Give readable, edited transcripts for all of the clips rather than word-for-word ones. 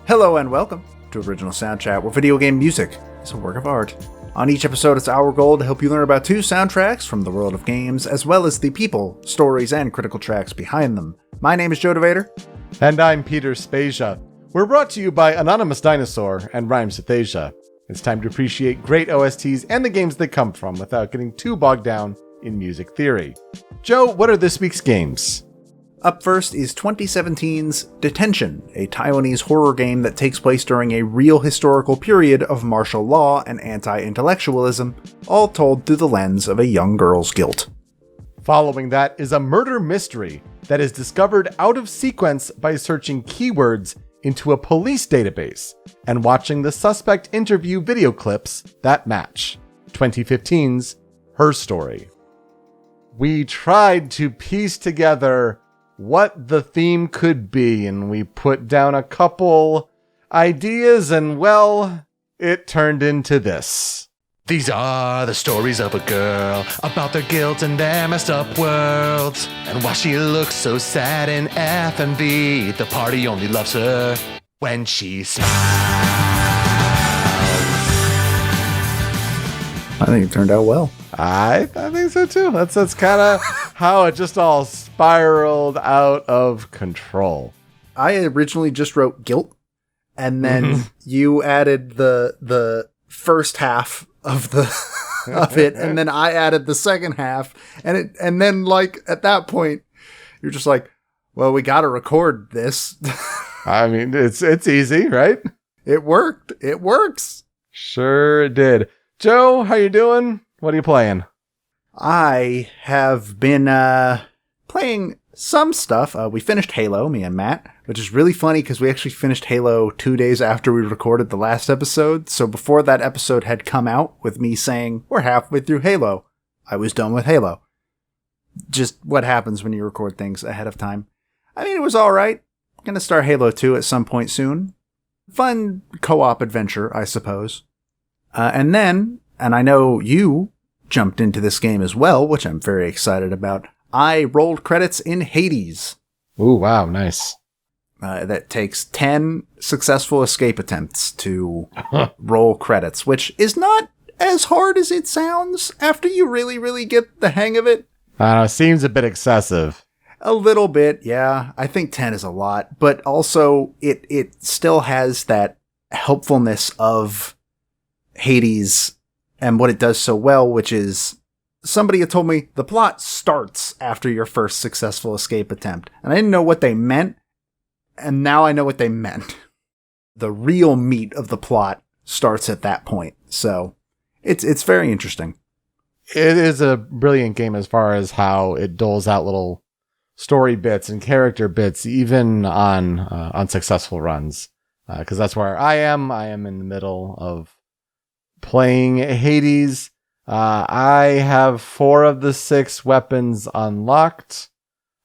Hello and welcome to Original Soundchat, where video game music is a work of art. On each episode, it's our goal to help you learn about two soundtracks from the world of games, as well as the people, stories, and critical tracks behind them. My name is DeVader. And I'm Peter Spezia. We're brought to you by Anonymous Dinosaur and Rhymes with Asia. It's time to appreciate great OSTs and the games they come from without getting too bogged down in music theory. Joe, what are this week's games? Up first is 2017's Detention, a Taiwanese horror game that takes place during a real historical period of martial law and anti-intellectualism, all told through the lens of a young girl's guilt. Following that is a murder mystery that is discovered out of sequence by searching keywords into a police database and watching the suspect interview video clips that match. 2015's Her Story. We tried to piece together what the theme could be, and we put down a couple ideas, and well, it turned into this. These are the stories of a girl about their guilt and their messed up worlds, and why she looks so sad in F&B. The party only loves her when she smiles. I think it turned out well. I think so too. That's kind of how it just all spiraled out of control. I originally just wrote guilt, and then you added the first half of the of it, and then I added the second half, and then like at that point, you're just like, well, we got to record this. I mean, it's easy, right? It worked. It works. Sure did. Joe, how you doing? What are you playing? I have been playing some stuff. We finished Halo, me and Matt, which is really funny because we actually finished Halo 2 days after we recorded the last episode. So before that episode had come out with me saying, we're halfway through Halo, I was done with Halo. Just what happens when you record things ahead of time. I mean, it was all right. I'm going to start Halo 2 at some point soon. Fun co-op adventure, I suppose. And then, and I know you jumped into this game as well, which I'm very excited about. I rolled credits in Hades. Ooh, wow, nice. That takes 10 successful escape attempts to roll credits, which is not as hard as it sounds after you really, really get the hang of it. Seems a bit excessive. A little bit, yeah. I think 10 is a lot, but also it still has that helpfulness of Hades and what it does so well, which is somebody had told me the plot starts after your first successful escape attempt. And I didn't know what they meant, and now I know what they meant. The real meat of the plot starts at that point. So it's very interesting. It is a brilliant game as far as how it doles out little story bits and character bits, even on unsuccessful runs. Because that's where I am. I am in the middle of playing Hades. I have 4 of the 6 weapons unlocked.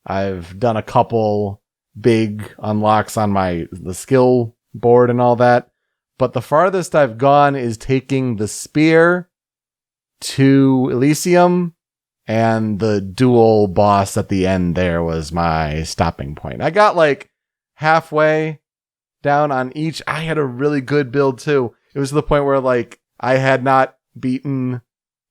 I've done a couple big unlocks on the skill board and all that. But the farthest I've gone is taking the spear to Elysium, and the dual boss at the end there was my stopping point. I got like halfway down on each. I had a really good build too. It was to the point where like I had not beaten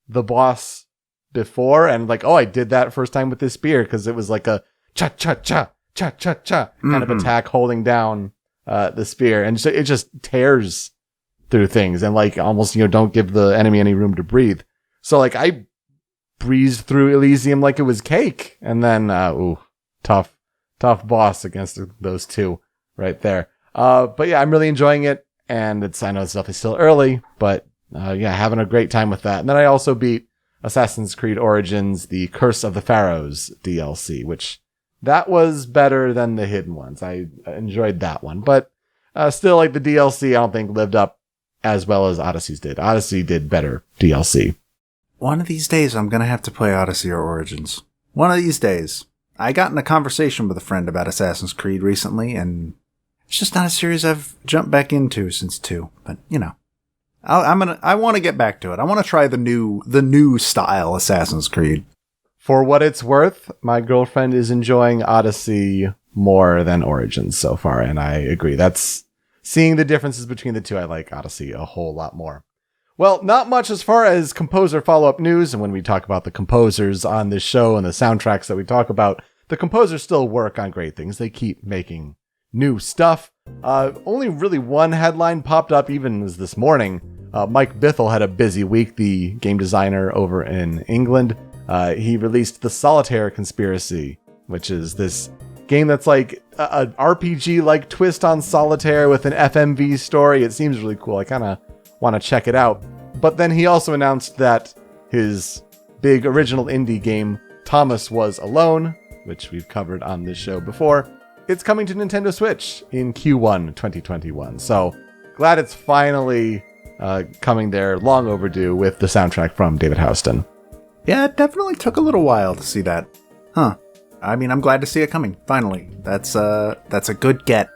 the boss before, and like, oh, I did that first time with this spear because it was like a cha-cha-cha, cha-cha-cha kind of attack holding down the spear, and so it just tears through things and like almost, don't give the enemy any room to breathe. So like I breezed through Elysium like it was cake, and then tough boss against those two right there. But yeah, I'm really enjoying it, and I know stuff is still early, but having a great time with that. And then I also beat Assassin's Creed Origins, the Curse of the Pharaohs DLC, which that was better than the hidden ones. I enjoyed that one, but still, like the DLC, I don't think lived up as well as Odyssey's did. Odyssey did better DLC. One of these days, I'm going to have to play Odyssey or Origins. One of these days. I got in a conversation with a friend about Assassin's Creed recently, and it's just not a series I've jumped back into since 2, but I want to get back to it. I want to try the new style Assassin's Creed. For what it's worth, my girlfriend is enjoying Odyssey more than Origins so far, and I agree. That's seeing the differences between the two, I like Odyssey a whole lot more. Well, not much as far as composer follow-up news, and when we talk about the composers on this show and the soundtracks that we talk about, the composers still work on great things. They keep making new stuff. Only really one headline popped up even this morning. Mike Bithell had a busy week, the game designer over in England. He released The Solitaire Conspiracy, which is this game that's like an RPG-like twist on Solitaire with an FMV story. It seems really cool. I kind of want to check it out. But then he also announced that his big original indie game, Thomas Was Alone, which we've covered on this show before, it's coming to Nintendo Switch in Q1 2021. So glad it's finally coming there, long overdue, with the soundtrack from David Houston. Yeah, it definitely took a little while to see that. Huh. I mean, I'm glad to see it coming, finally. That's a good get.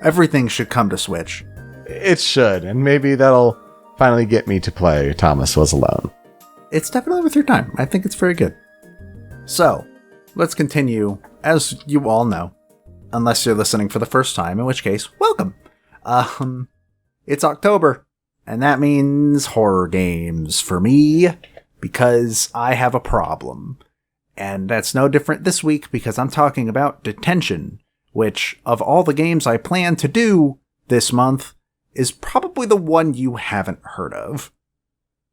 Everything should come to Switch. It should, and maybe that'll finally get me to play Thomas Was Alone. It's definitely worth your time. I think it's very good. So, let's continue. As you all know, unless you're listening for the first time, in which case, welcome. It's October, and that means horror games for me, because I have a problem. And that's no different this week, because I'm talking about Detention, which, of all the games I plan to do this month, is probably the one you haven't heard of.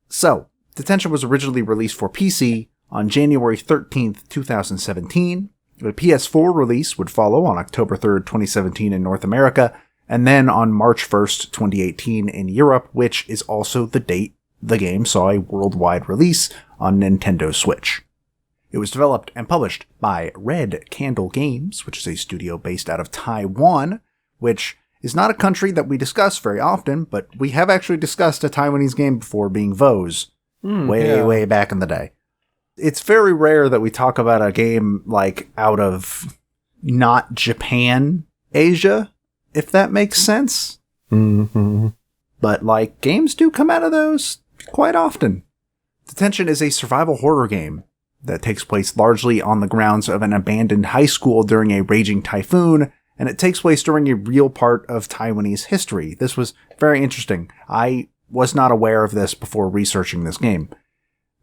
So, Detention was originally released for PC on January 13th, 2017. The PS4 release would follow on October 3rd, 2017 in North America, and then on March 1st, 2018 in Europe, which is also the date the game saw a worldwide release on Nintendo Switch. It was developed and published by Red Candle Games, which is a studio based out of Taiwan, which is not a country that we discuss very often, but we have actually discussed a Taiwanese game before, being Vos, way back in the day. It's very rare that we talk about a game like out of not Japan, Asia, if that makes sense. Mm-hmm. But like games do come out of those quite often. Detention is a survival horror game that takes place largely on the grounds of an abandoned high school during a raging typhoon, and it takes place during a real part of Taiwanese history. This was very interesting. I was not aware of this before researching this game.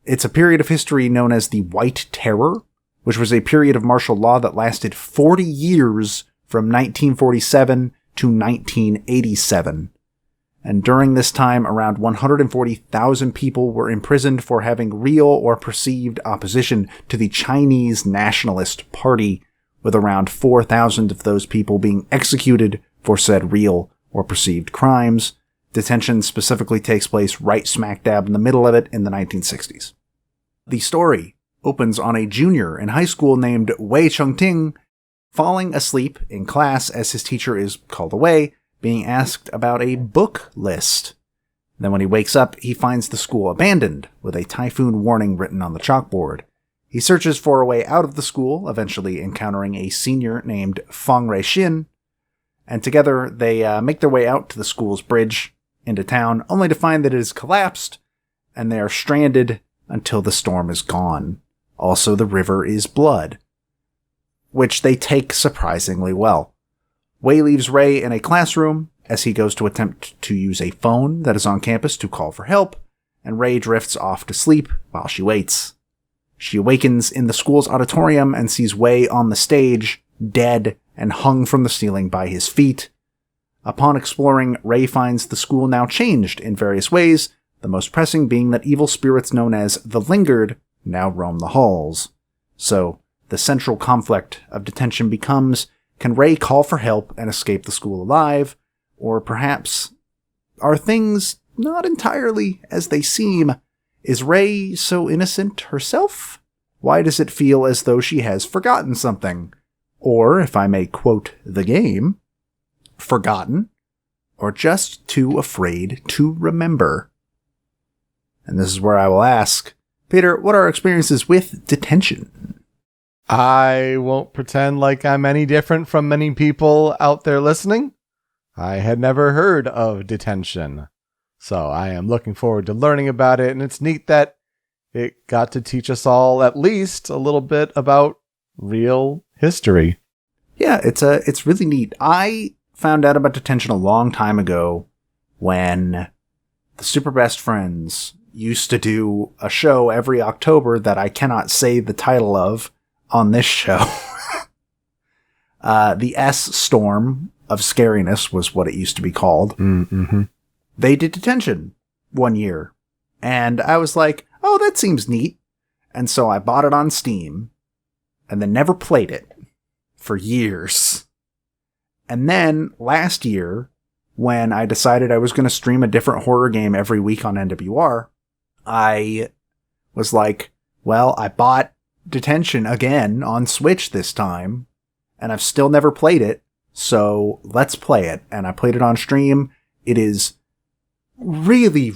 It's a period of history known as the White Terror, which was a period of martial law that lasted 40 years from 1947 to 1987. And during this time, around 140,000 people were imprisoned for having real or perceived opposition to the Chinese Nationalist Party, with around 4,000 of those people being executed for said real or perceived crimes. Detention specifically takes place right smack dab in the middle of it in the 1960s. The story opens on a junior in high school named Wei Chengting falling asleep in class as his teacher is called away, being asked about a book list. Then when he wakes up, he finds the school abandoned, with a typhoon warning written on the chalkboard. He searches for a way out of the school, eventually encountering a senior named Feng Reixin, and together they make their way out to the school's bridge into town, only to find that it has collapsed, and they are stranded until the storm is gone. Also, the river is blood, which they take surprisingly well. Wei leaves Ray in a classroom as he goes to attempt to use a phone that is on campus to call for help, and Ray drifts off to sleep while she waits. She awakens in the school's auditorium and sees Wei on the stage, dead and hung from the ceiling by his feet. Upon exploring, Ray finds the school now changed in various ways, the most pressing being that evil spirits known as the Lingered now roam the halls. So, the central conflict of Detention becomes, can Ray call for help and escape the school alive? Or perhaps, are things not entirely as they seem? Is Ray so innocent herself? Why does it feel as though she has forgotten something? Or, if I may quote the game, forgotten, or just too afraid to remember? And this is where I will ask, Peter, what are our experiences with Detention? I won't pretend like I'm any different from many people out there listening. I had never heard of Detention, so I am looking forward to learning about it, and it's neat that it got to teach us all at least a little bit about real history. Yeah, it's really neat. I found out about Detention a long time ago when the Super Best Friends used to do a show every October that I cannot say the title of on this show. The S Storm of Scariness was what it used to be called. Mm-hmm. They did Detention one year, and I was like, oh, that seems neat. And so I bought it on Steam, and then never played it for years. And then last year, when I decided I was going to stream a different horror game every week on NWR, I was like, well, I bought Detention again on Switch this time, and I've still never played it, so let's play it. And I played it on stream. It is really,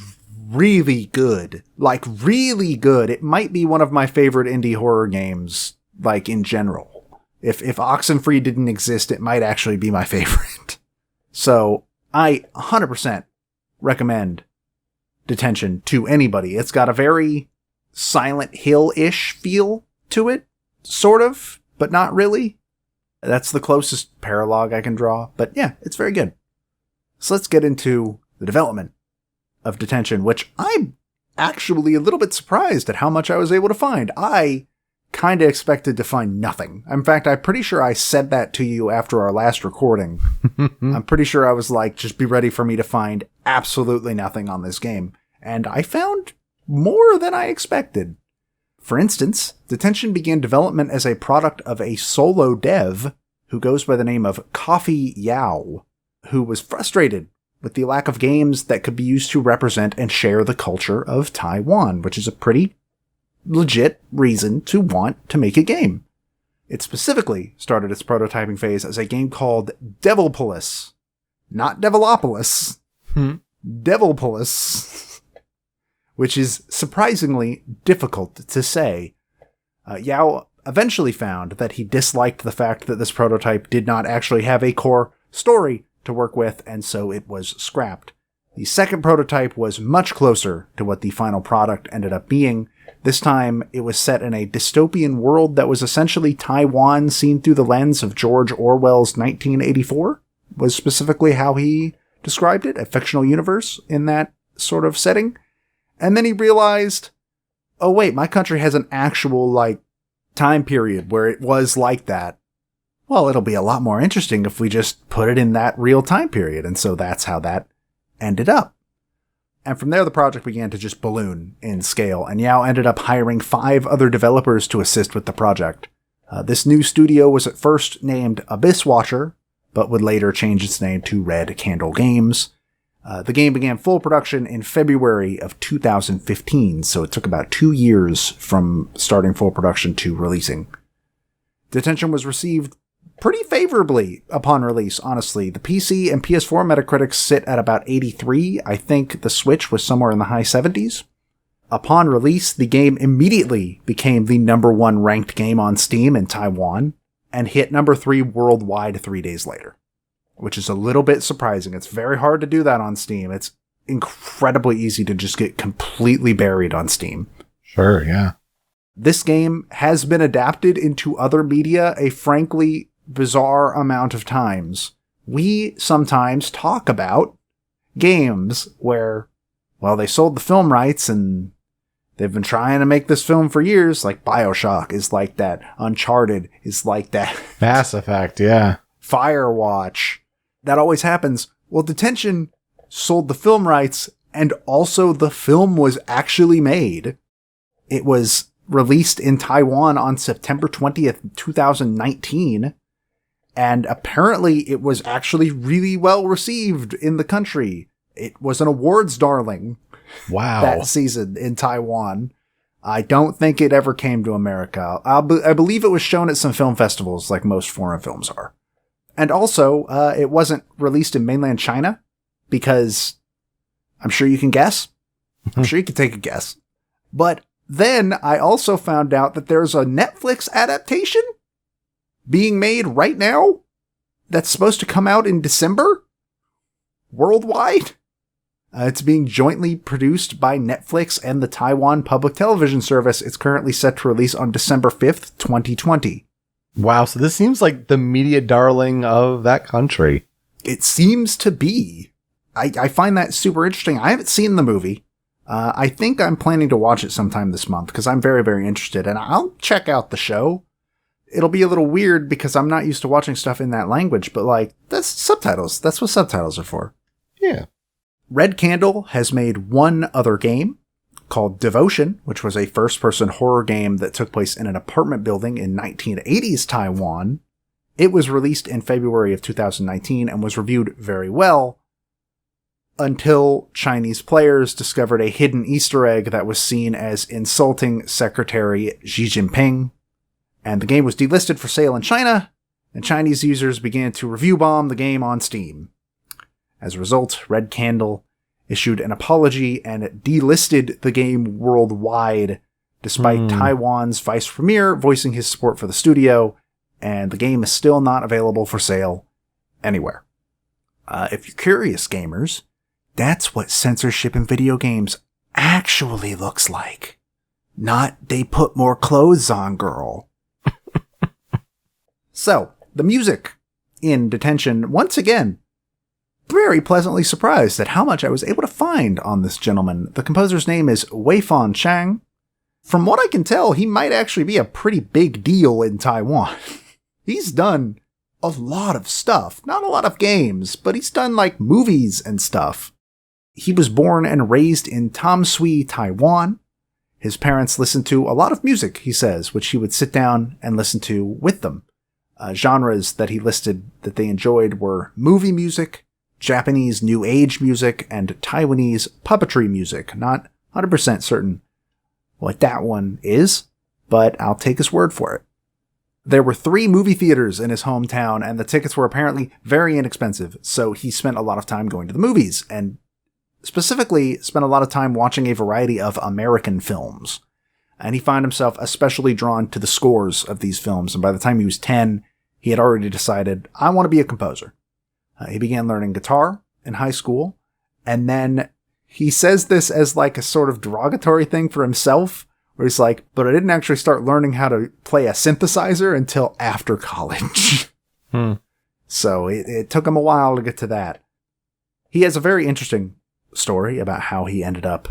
really good. Like, really good. It might be one of my favorite indie horror games, like, in general. If Oxenfree didn't exist, it might actually be my favorite. So, I 100% recommend Detention to anybody. It's got a very Silent Hill-ish feel to it, sort of, but not really. That's the closest paralog I can draw, but yeah, it's very good. So let's get into the development of Detention, which I'm actually a little bit surprised at how much I was able to find. I kind of expected to find nothing. In fact, I'm pretty sure I said that to you after our last recording. I'm pretty sure I was like, just be ready for me to find absolutely nothing on this game. And I found more than I expected. For instance, Detention began development as a product of a solo dev who goes by the name of Coffee Yao, who was frustrated with the lack of games that could be used to represent and share the culture of Taiwan, which is a pretty legit reason to want to make a game. It specifically started its prototyping phase as a game called Devilpolis. Not Devilopolis. Devilpolis. Which is surprisingly difficult to say. Yao eventually found that he disliked the fact that this prototype did not actually have a core story to work with, and so it was scrapped. The second prototype was much closer to what the final product ended up being. This time, it was set in a dystopian world that was essentially Taiwan seen through the lens of George Orwell's 1984, was specifically how he described it, a fictional universe in that sort of setting. And then he realized, oh wait, my country has an actual, like, time period where it was like that. Well, it'll be a lot more interesting if we just put it in that real time period. And so that's how that ended up. And from there, the project began to just balloon in scale, and Yao ended up hiring 5 other developers to assist with the project. This new studio was at first named Abyss Watcher, but would later change its name to Red Candle Games. The game began full production in February of 2015, so it took about 2 years from starting full production to releasing. Detention was received pretty favorably upon release, honestly. The PC and PS4 Metacritics sit at about 83. I think the Switch was somewhere in the high 70s. Upon release, the game immediately became the #1 ranked game on Steam in Taiwan, and hit #3 worldwide 3 days later, which is a little bit surprising. It's very hard to do that on Steam. It's incredibly easy to just get completely buried on Steam. Sure, yeah. This game has been adapted into other media a frankly bizarre amount of times. We sometimes talk about games where, well, they sold the film rights and they've been trying to make this film for years, like BioShock is like that. Uncharted is like that. Mass Effect, yeah. Firewatch. That always happens. Well, Detention sold the film rights, and also the film was actually made. It was released in Taiwan on September 20th, 2019, and apparently it was actually really well received in the country. It was an awards darling. Wow. That season in Taiwan. I don't think it ever came to America. I believe it was shown at some film festivals like most foreign films are. And also, it wasn't released in mainland China because I'm sure you can guess. I'm sure you can take a guess. But then I also found out that there's a Netflix adaptation being made right now that's supposed to come out in December worldwide. It's being jointly produced by Netflix and the Taiwan Public Television Service. It's currently set to release on December 5th, 2020. Wow, so this seems like the media darling of that country. it seems to be. I find that super interesting. I haven't seen the movie. I think I'm planning to watch it sometime this month because I'm very, very interested, and I'll check out the show. It'll be a little weird because I'm not used to watching stuff in that language, but like, that's subtitles. That's what subtitles are for. Yeah. Red Candle has made one other game called Devotion, which was a first-person horror game that took place in an apartment building in 1980s Taiwan. It was released in February of 2019 and was reviewed very well until Chinese players discovered a hidden Easter egg that was seen as insulting Secretary Xi Jinping. And the game was delisted for sale in China, and Chinese users began to review bomb the game on Steam. As a result, Red Candle issued an apology and delisted the game worldwide, despite Taiwan's vice premier voicing his support for the studio, and the game is still not available for sale anywhere. If you're curious, gamers, that's what censorship in video games actually looks like. Not they put more clothes on, girl. So, the music in Detention, once again, very pleasantly surprised at how much I was able to find on this gentleman. The composer's name is WeiFan Chang. From what I can tell, he might actually be a pretty big deal in Taiwan. He's done a lot of stuff. Not a lot of games, but he's done like movies and stuff. He was born and raised in Tamsui, Taiwan. His parents listened to a lot of music, he says, which he would sit down and listen to with them. Genres that he listed that they enjoyed were movie music, Japanese New Age music, and Taiwanese puppetry music. Not 100% certain what that one is, but I'll take his word for it. There were 3 movie theaters in his hometown, and the tickets were apparently very inexpensive, so he spent a lot of time going to the movies, and specifically spent a lot of time watching a variety of American films. And he found himself especially drawn to the scores of these films, and by the time he was 10, he had already decided, I want to be a composer. He began learning guitar in high school, and then he says this as like a sort of derogatory thing for himself, where he's like, but I didn't actually start learning how to play a synthesizer until after college. So it took him a while to get to that. He has a very interesting story about how he ended up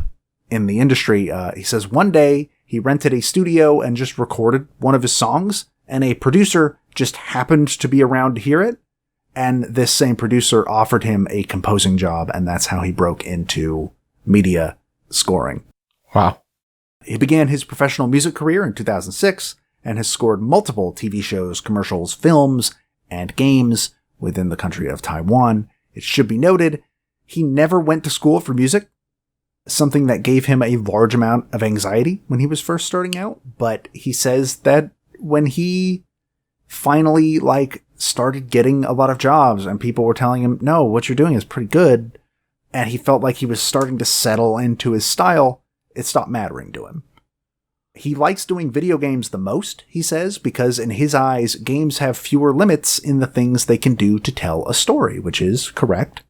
in the industry. He says one day he rented a studio and just recorded one of his songs, and a producer just happened to be around to hear it. And this same producer offered him a composing job, and that's how he broke into media scoring. Wow. He began his professional music career in 2006 and has scored multiple TV shows, commercials, films, and games within the country of Taiwan. It should be noted, he never went to school for music, something that gave him a large amount of anxiety when he was first starting out. But he says that when he finally started getting a lot of jobs and people were telling him, no, what you're doing is pretty good, and he felt like he was starting to settle into his style, it stopped mattering to him. He likes doing video games the most, he says, because in his eyes, games have fewer limits in the things they can do to tell a story, which is correct.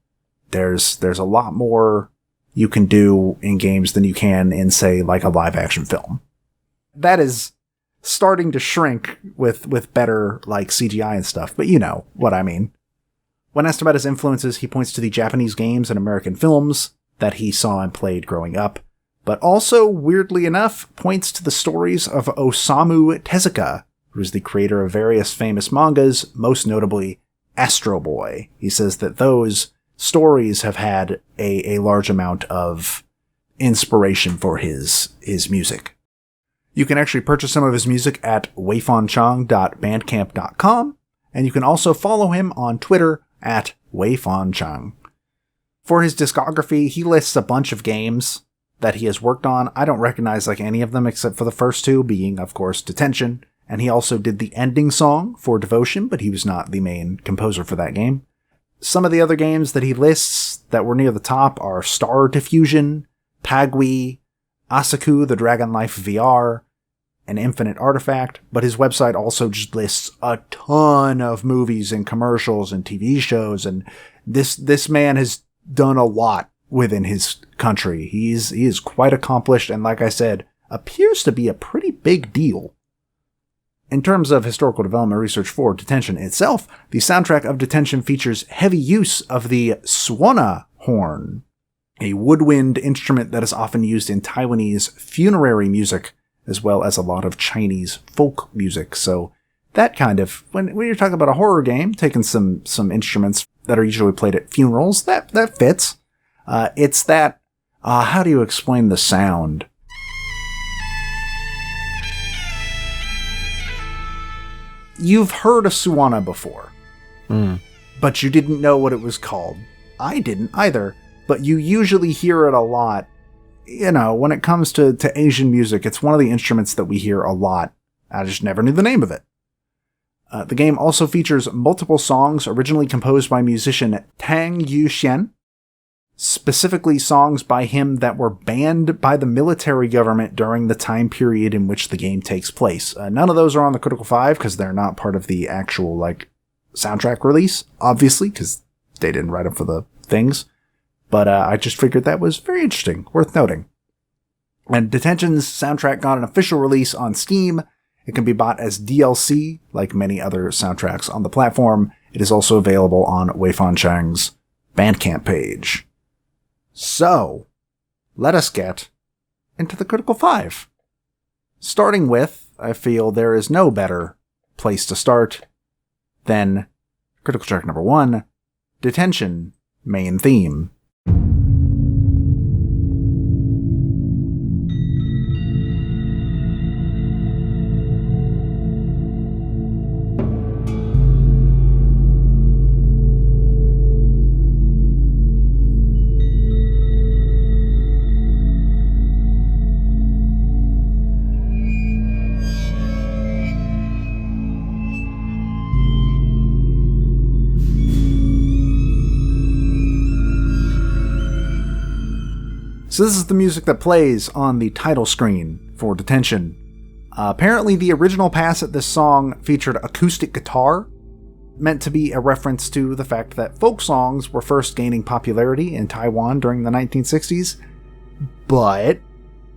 There's a lot more you can do in games than you can in, say, like a live-action film. That is starting to shrink with better, like, CGI and stuff, but you know what I mean. When asked about his influences, he points to the Japanese games and American films that he saw and played growing up, but also, weirdly enough, points to the stories of Osamu Tezuka, who is the creator of various famous mangas, most notably Astro Boy. He says that those stories have had a large amount of inspiration for his music. You can actually purchase some of his music at weifanchang.bandcamp.com, and you can also follow him on Twitter at weifanchang. For his discography, he lists a bunch of games that he has worked on. I don't recognize any of them except for the first 2, being, of course, Detention, and he also did the ending song for Devotion, but he was not the main composer for that game. Some of the other games that he lists that were near the top are Star Diffusion, Pagui, Asaku the Dragon Life VR, and Infinite Artifact, but his website also just lists a ton of movies and commercials and TV shows, and this man has done a lot within his country. He is quite accomplished, and like I said, appears to be a pretty big deal. In terms of historical development research for Detention itself, the soundtrack of Detention features heavy use of the swana horn, a woodwind instrument that is often used in Taiwanese funerary music, as well as a lot of Chinese folk music. So that kind of, when you're talking about a horror game, taking some instruments that are usually played at funerals, that fits. It's that, how do you explain the sound? You've heard a Suwana before, but you didn't know what it was called. I didn't either, but you usually hear it a lot. You know, when it comes to Asian music, it's one of the instruments that we hear a lot. I just never knew the name of it. The game also features multiple songs originally composed by musician Tang Yuxian, specifically songs by him that were banned by the military government during the time period in which the game takes place. None of those are on the Critical 5 because they're not part of the actual soundtrack release, obviously, because they didn't write them for the things. But I just figured that was very interesting, worth noting. And Detention's soundtrack got an official release on Steam. It can be bought as DLC, like many other soundtracks on the platform. It is also available on WeiFan Chang's Bandcamp page. So, let us get into the Critical 5. Starting with, I feel there is no better place to start than Critical Track number 1, Detention main theme. So this is the music that plays on the title screen for Detention. Apparently the original pass at this song featured acoustic guitar, meant to be a reference to the fact that folk songs were first gaining popularity in Taiwan during the 1960s, but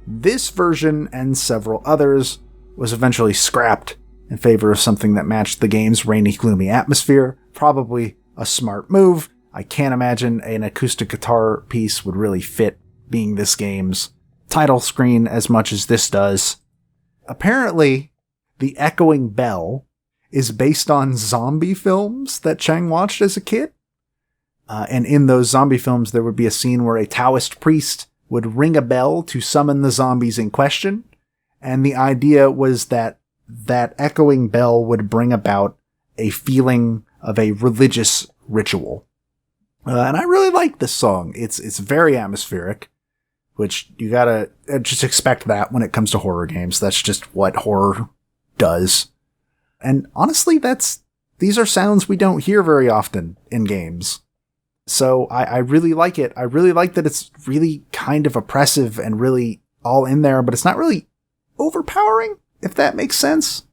this version and several others was eventually scrapped in favor of something that matched the game's rainy, gloomy atmosphere. Probably a smart move. I can't imagine an acoustic guitar piece would really fit being this game's title screen as much as this does. Apparently, the echoing bell is based on zombie films that Chang watched as a kid. And in those zombie films, there would be a scene where a Taoist priest would ring a bell to summon the zombies in question. And the idea was that that echoing bell would bring about a feeling of a religious ritual. And I really like this song. It's very atmospheric, which you gotta just expect that when it comes to horror games. That's just what horror does. And honestly, these are sounds we don't hear very often in games. So I really like it. I really like that it's really kind of oppressive and really all in there, but it's not really overpowering, if that makes sense.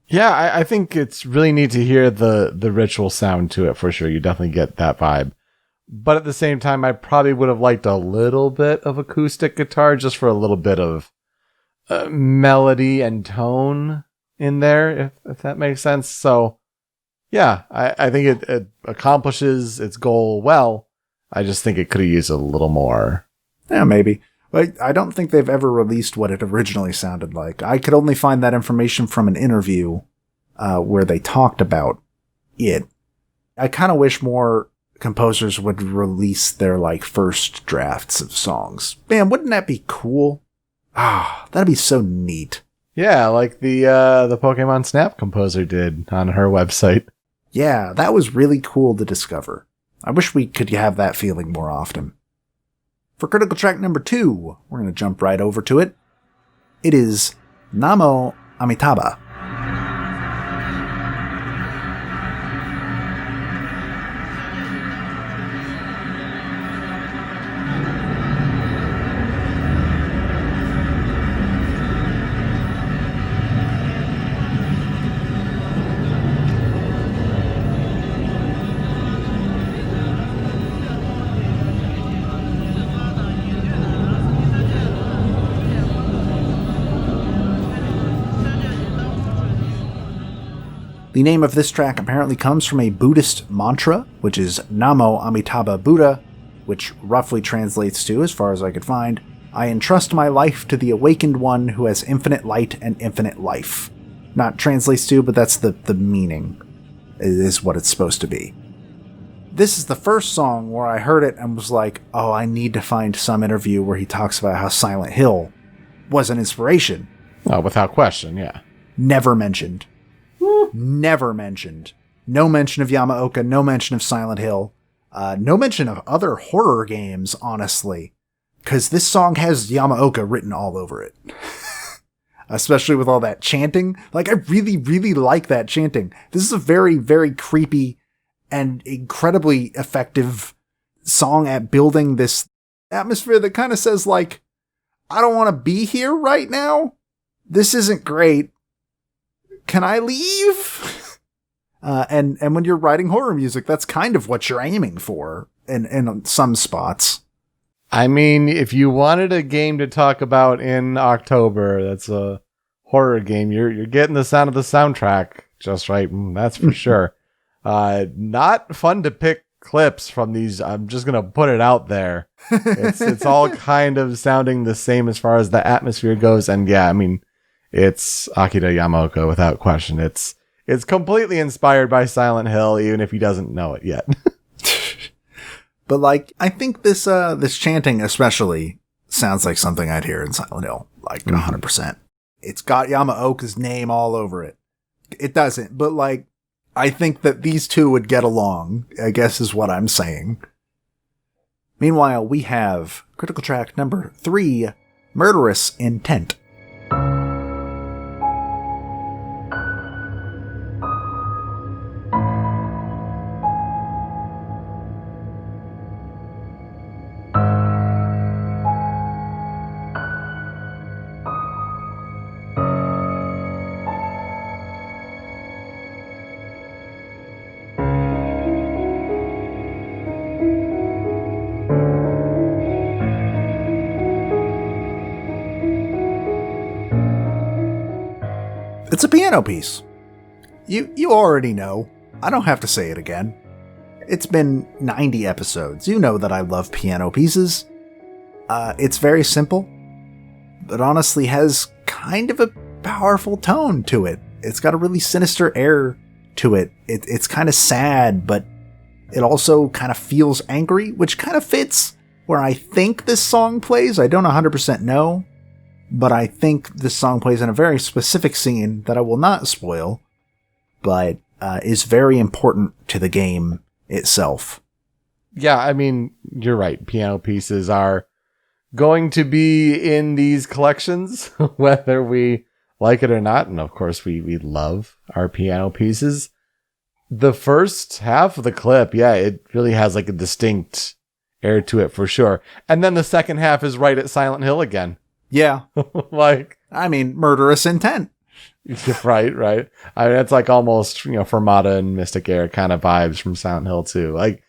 Yeah, I think it's really neat to hear the ritual sound to it for sure. You definitely get that vibe. But at the same time, I probably would have liked a little bit of acoustic guitar just for a little bit of melody and tone in there, if that makes sense. So, yeah, I think it accomplishes its goal well. I just think it could have used a little more. Yeah, maybe. But I don't think they've ever released what it originally sounded like. I could only find that information from an interview where they talked about it. I kind of wish more composers would release their first drafts of songs. Man, wouldn't that be cool? That'd be so neat. Yeah, like the Pokemon Snap composer did on her website. Yeah, that was really cool to discover. I wish we could have that feeling more often. For critical track number 2, we're going to jump right over to it. It is Namo Amitabha. The name of this track apparently comes from a Buddhist mantra, which is Namo Amitabha Buddha, which roughly translates to, as far as I could find, I entrust my life to the awakened one who has infinite light and infinite life. Not translates to, but that's the meaning, is what it's supposed to be. This is the first song where I heard it and was like, oh, I need to find some interview where he talks about how Silent Hill was an inspiration. Oh, without question, yeah. Never mentioned. Never mentioned. No mention of Yamaoka, no mention of Silent Hill. No mention of other horror games, honestly. Because this song has Yamaoka written all over it. Especially with all that chanting. Like, I really, really like that chanting. This is a very, very creepy and incredibly effective song at building this atmosphere that kind of says, like, I don't want to be here right now. This isn't great. Can I leave? And when you're writing horror music, that's kind of what you're aiming for in some spots. I mean, if you wanted a game to talk about in October, that's a horror game. You're getting the sound of the soundtrack just right. That's for sure. Not fun to pick clips from these. I'm just gonna put it out there. It's all kind of sounding the same as far as the atmosphere goes, and yeah, I mean, it's Akira Yamaoka without question. It's completely inspired by Silent Hill, even if he doesn't know it yet. But like, I think this chanting especially sounds like something I'd hear in Silent Hill, like 100%. It's got Yamaoka's name all over it. It doesn't, but like, I think that these two would get along, I guess is what I'm saying. Meanwhile, we have critical track number 3, Murderous Intent. It's a piano piece. You already know. I don't have to say it again. It's been 90 episodes. You know that I love piano pieces. It's very simple, but honestly has kind of a powerful tone to it. It's got a really sinister air to it. It's kind of sad, but it also kind of feels angry, which kind of fits where I think this song plays. I don't 100% know. But I think this song plays in a very specific scene that I will not spoil, but is very important to the game itself. Yeah, I mean, you're right. Piano pieces are going to be in these collections, whether we like it or not. And of course, we love our piano pieces. The first half of the clip, yeah, it really has like a distinct air to it for sure. And then the second half is right at Silent Hill again. Yeah. Like, I mean, Murderous Intent. Right. I mean, it's like almost, Fermata and Mystic Air kind of vibes from Silent Hill too. Like,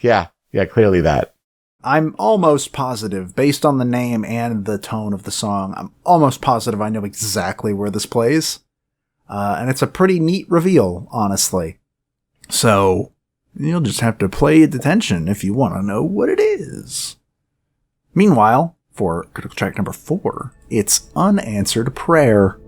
yeah, clearly that. I'm almost positive, based on the name and the tone of the song, I'm almost positive I know exactly where this plays. And it's a pretty neat reveal, honestly. So, you'll just have to play Detention if you want to know what it is. Meanwhile, for critical track number 4, it's Unanswered Prayer.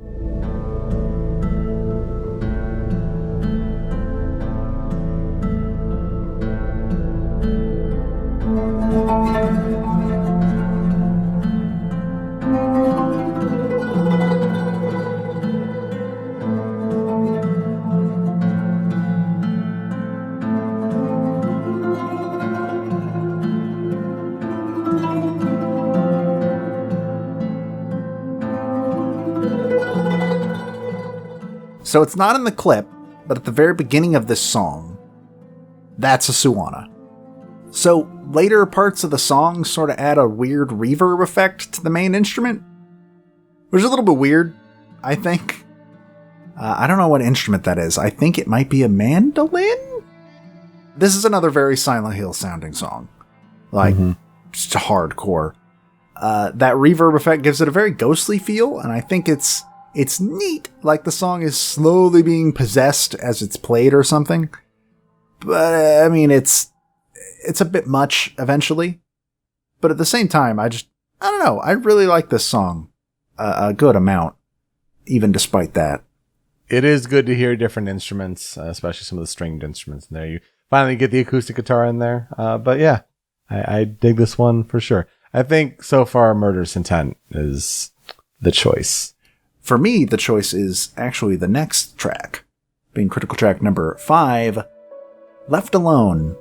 So it's not in the clip, but at the very beginning of this song, that's a Suwana. So later parts of the song sort of add a weird reverb effect to the main instrument, which is a little bit weird, I think. I don't know what instrument that is. I think it might be a mandolin? This is another very Silent Hill sounding song. Like, just hardcore. That reverb effect gives it a very ghostly feel, and I think it's It's neat, like the song is slowly being possessed as it's played or something. But, I mean, it's a bit much eventually. But at the same time, I don't know, I really like this song a good amount, even despite that. It is good to hear different instruments, especially some of the stringed instruments in there. You finally get the acoustic guitar in there. But yeah, I dig this one for sure. I think so far Murderous Intent is the choice. For me, the choice is actually the next track, being critical track number 5, Left Alone.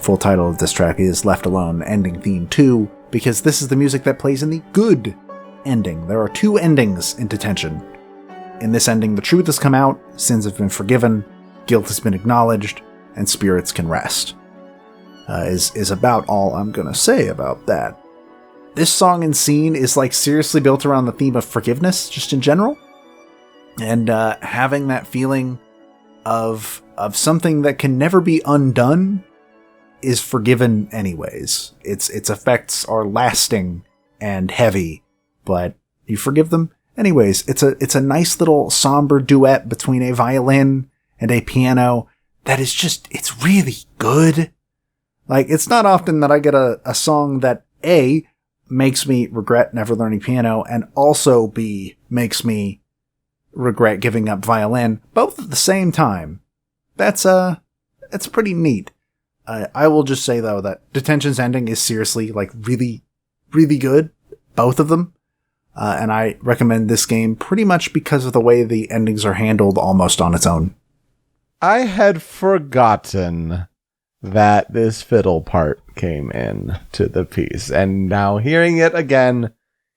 Full title of this track is Left Alone, Ending Theme 2, because this is the music that plays in the good ending. There are 2 endings in Detention. In this ending, the truth has come out, sins have been forgiven, guilt has been acknowledged, and spirits can rest. Is about all I'm gonna say about that. This song and scene is like seriously built around the theme of forgiveness, just in general, and having that feeling of something that can never be undone is forgiven anyways. Its effects are lasting and heavy, but you forgive them anyways. It's a nice little somber duet between a violin and a piano that is just, it's really good. Like, it's not often that I get a song that A, makes me regret never learning piano, and also B, makes me regret giving up violin, both at the same time. That's pretty neat. I will just say, though, that Detention's ending is seriously, like, really, really good. Both of them. And I recommend this game pretty much because of the way the endings are handled almost on its own. I had forgotten that this fiddle part came in to the piece. And now hearing it again,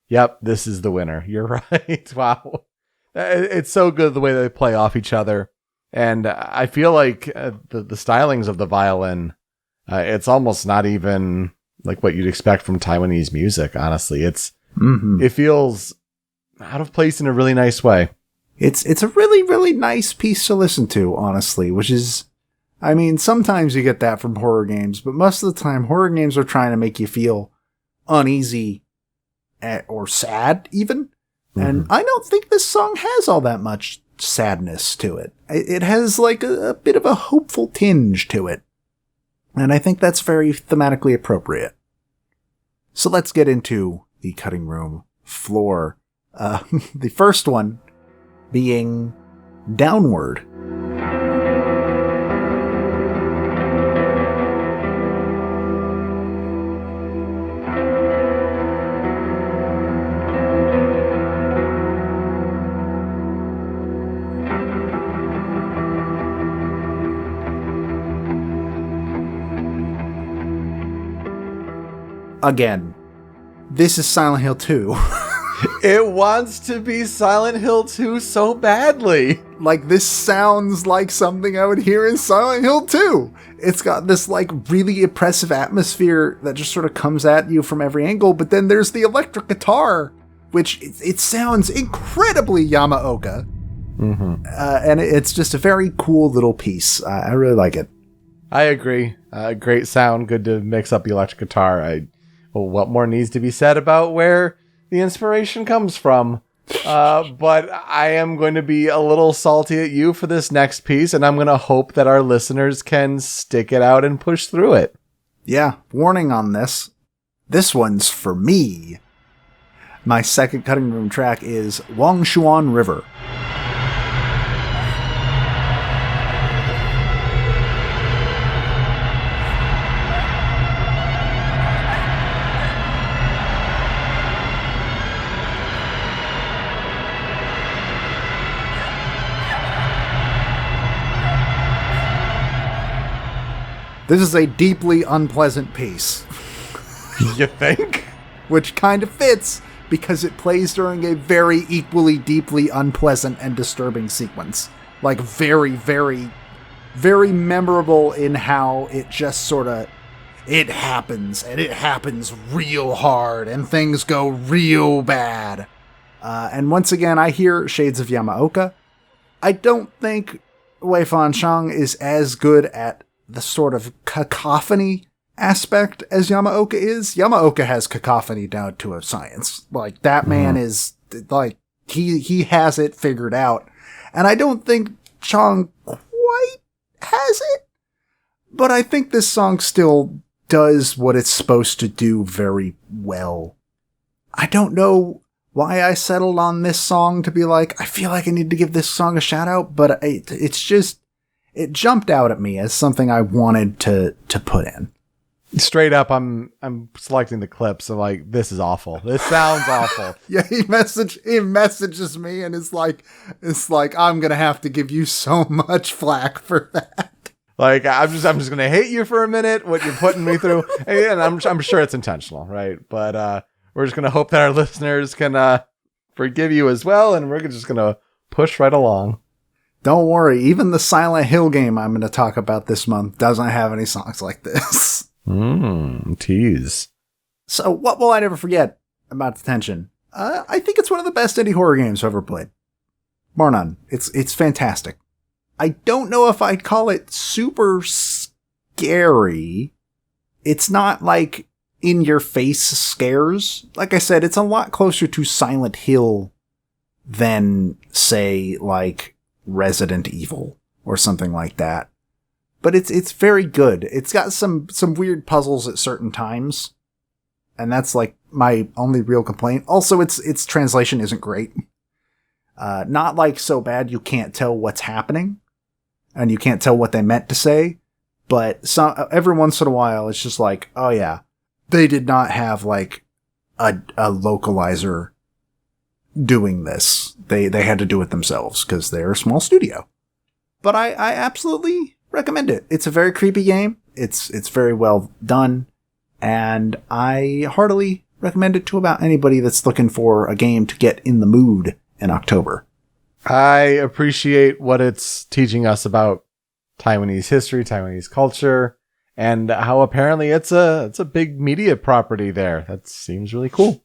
yep, this is the winner. You're right. Wow. It's so good the way they play off each other. And I feel like the stylings of the violin, it's almost not even like what you'd expect from Taiwanese music, honestly. It feels out of place in a really nice way. It's a really, really nice piece to listen to, honestly, which is, I mean, sometimes you get that from horror games, but most of the time horror games are trying to make you feel uneasy or sad, even. And I don't think this song has all that much sadness to it. It has like a bit of a hopeful tinge to it. And I think that's very thematically appropriate. So let's get into the cutting room floor. The first one being Downward. Again, this is Silent Hill 2. It wants to be Silent Hill 2 so badly. Like, this sounds like something I would hear in Silent Hill 2. It's got this, like, really oppressive atmosphere that just sort of comes at you from every angle, but then there's the electric guitar, which it sounds incredibly Yamaoka. And it's just a very cool little piece. I really like it. I agree. Great sound, good to mix up the electric guitar. Well, what more needs to be said about where the inspiration comes from? But I am going to be a little salty at you for this next piece, and I'm going to hope that our listeners can stick it out and push through it. Yeah, warning on this. This one's for me. My second cutting room track is Wangshuan River. This is a deeply unpleasant piece. You think? Which kind of fits, because it plays during a very equally deeply unpleasant and disturbing sequence. Like, very, very, very memorable in how it just sort of, it happens, and it happens real hard, and things go real bad. And once again, I hear shades of Yamaoka. I don't think WeiFan Chang is as good at the sort of cacophony aspect as Yamaoka is. Yamaoka has cacophony down to a science. Like, that man is, like, he has it figured out. And I don't think Chang quite has it. But I think this song still does what it's supposed to do very well. I don't know why I settled on this song to be like, I feel like I need to give this song a shout out, but it's just, it jumped out at me as something I wanted to put in. Straight up, I'm selecting the clips and like, this is awful. This sounds awful. Yeah, he messages me and it's like I'm gonna have to give you so much flack for that. Like, I'm just gonna hate you for a minute, what you're putting me through, and I'm sure it's intentional, right? But we're just gonna hope that our listeners can forgive you as well, and we're just gonna push right along. Don't worry, even the Silent Hill game I'm gonna talk about this month doesn't have any songs like this. Tease. So, what will I never forget about Detention? I think it's one of the best indie horror games I've ever played. Bar none. It's fantastic. I don't know if I'd call it super scary. It's not like in your face scares. Like I said, it's a lot closer to Silent Hill than, say, like Resident Evil or something like that. But it's very good. It's got some weird puzzles at certain times. And that's like my only real complaint. Also, its translation isn't great. Not like so bad you can't tell what's happening. And you can't tell what they meant to say. But every once in a while, it's just like, oh yeah, they did not have like a localizer doing this. They had to do it themselves because they're a small studio. But I absolutely recommend it. It's a very creepy game. It's very well done. And I heartily recommend it to about anybody that's looking for a game to get in the mood in October. I appreciate what it's teaching us about Taiwanese history, Taiwanese culture, and how apparently it's a big media property there. That seems really cool.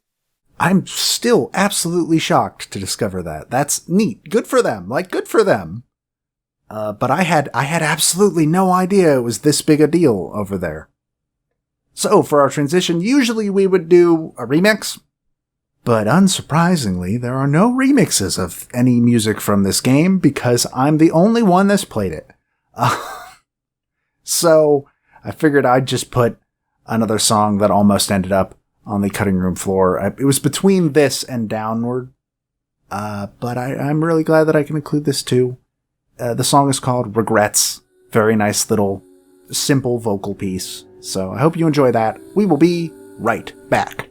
I'm still absolutely shocked to discover that. That's neat. Good for them. Like, good for them. But I had absolutely no idea it was this big a deal over there. So for our transition, usually we would do a remix. But unsurprisingly, there are no remixes of any music from this game because I'm the only one that's played it. So I figured I'd just put another song that almost ended up on the cutting room floor. It was between this and Downward. But I'm really glad that I can include this too. The song is called Regrets. Very nice little simple vocal piece. So I hope you enjoy that. We will be right back.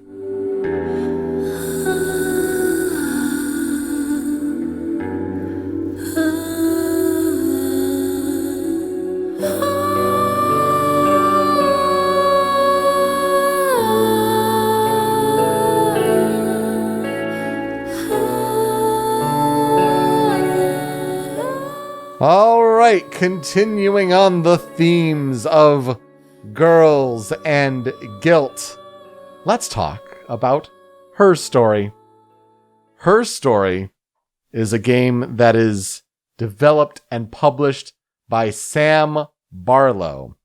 All right, continuing on the themes of girls and guilt, let's talk about Her Story. Her Story is a game that is developed and published by Sam Barlow.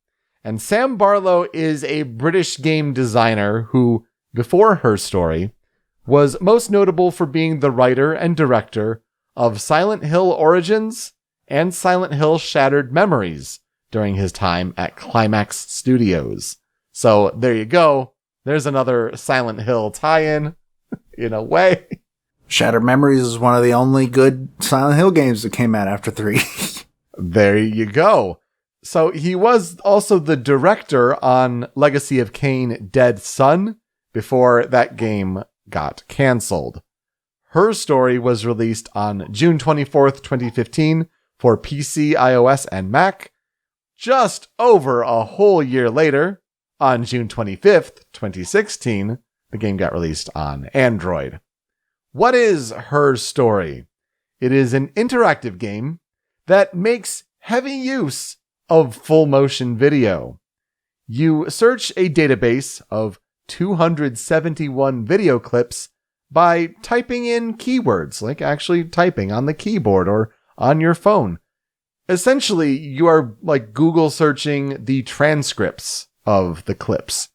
And Sam Barlow is a British game designer who, before Her Story, was most notable for being the writer and director of Silent Hill Origins and Silent Hill Shattered Memories during his time at Climax Studios. So there you go. There's another Silent Hill tie-in, in a way. Shattered Memories is one of the only good Silent Hill games that came out after 3. There you go. So he was also the director on Legacy of Kain Dead Son before that game got canceled. Her Story was released on June 24th, 2015 for PC, iOS, and Mac. Just over a whole year later, on June 25th, 2016, the game got released on Android. What is Her Story? It is an interactive game that makes heavy use of full motion video. You search a database of 271 video clips by typing in keywords, like actually typing on the keyboard or on your phone. Essentially, you are like Google searching the transcripts of the clips.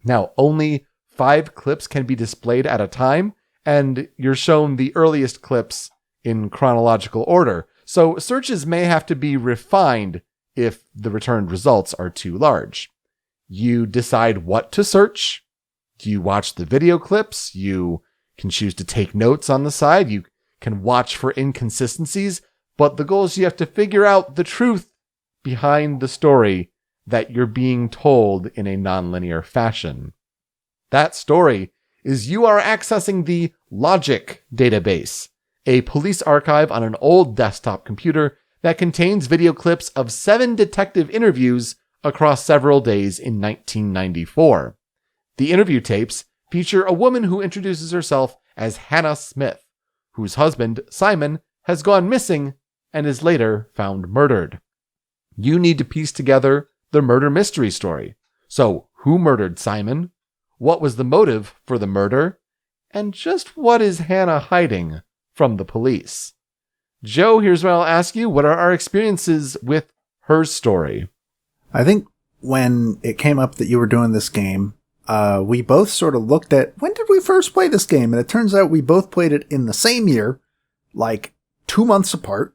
Now, only 5 clips can be displayed at a time, and you're shown the earliest clips in chronological order. So searches may have to be refined if the returned results are too large. You decide what to search. You watch the video clips. You can choose to take notes on the side. You can watch for inconsistencies. But the goal is you have to figure out the truth behind the story that you're being told in a nonlinear fashion. That story is you are accessing the Logic database, a police archive on an old desktop computer that contains video clips of 7 detective interviews across several days in 1994. The interview tapes feature a woman who introduces herself as Hannah Smith, whose husband, Simon, has gone missing and is later found murdered. You need to piece together the murder mystery story. So, who murdered Simon? What was the motive for the murder? And just what is Hannah hiding from the police? Joe, here's what I'll ask you. What are our experiences with Her Story? I think when it came up that you were doing this game, we both sort of looked at, when did we first play this game? And it turns out we both played it in the same year, like 2 months apart.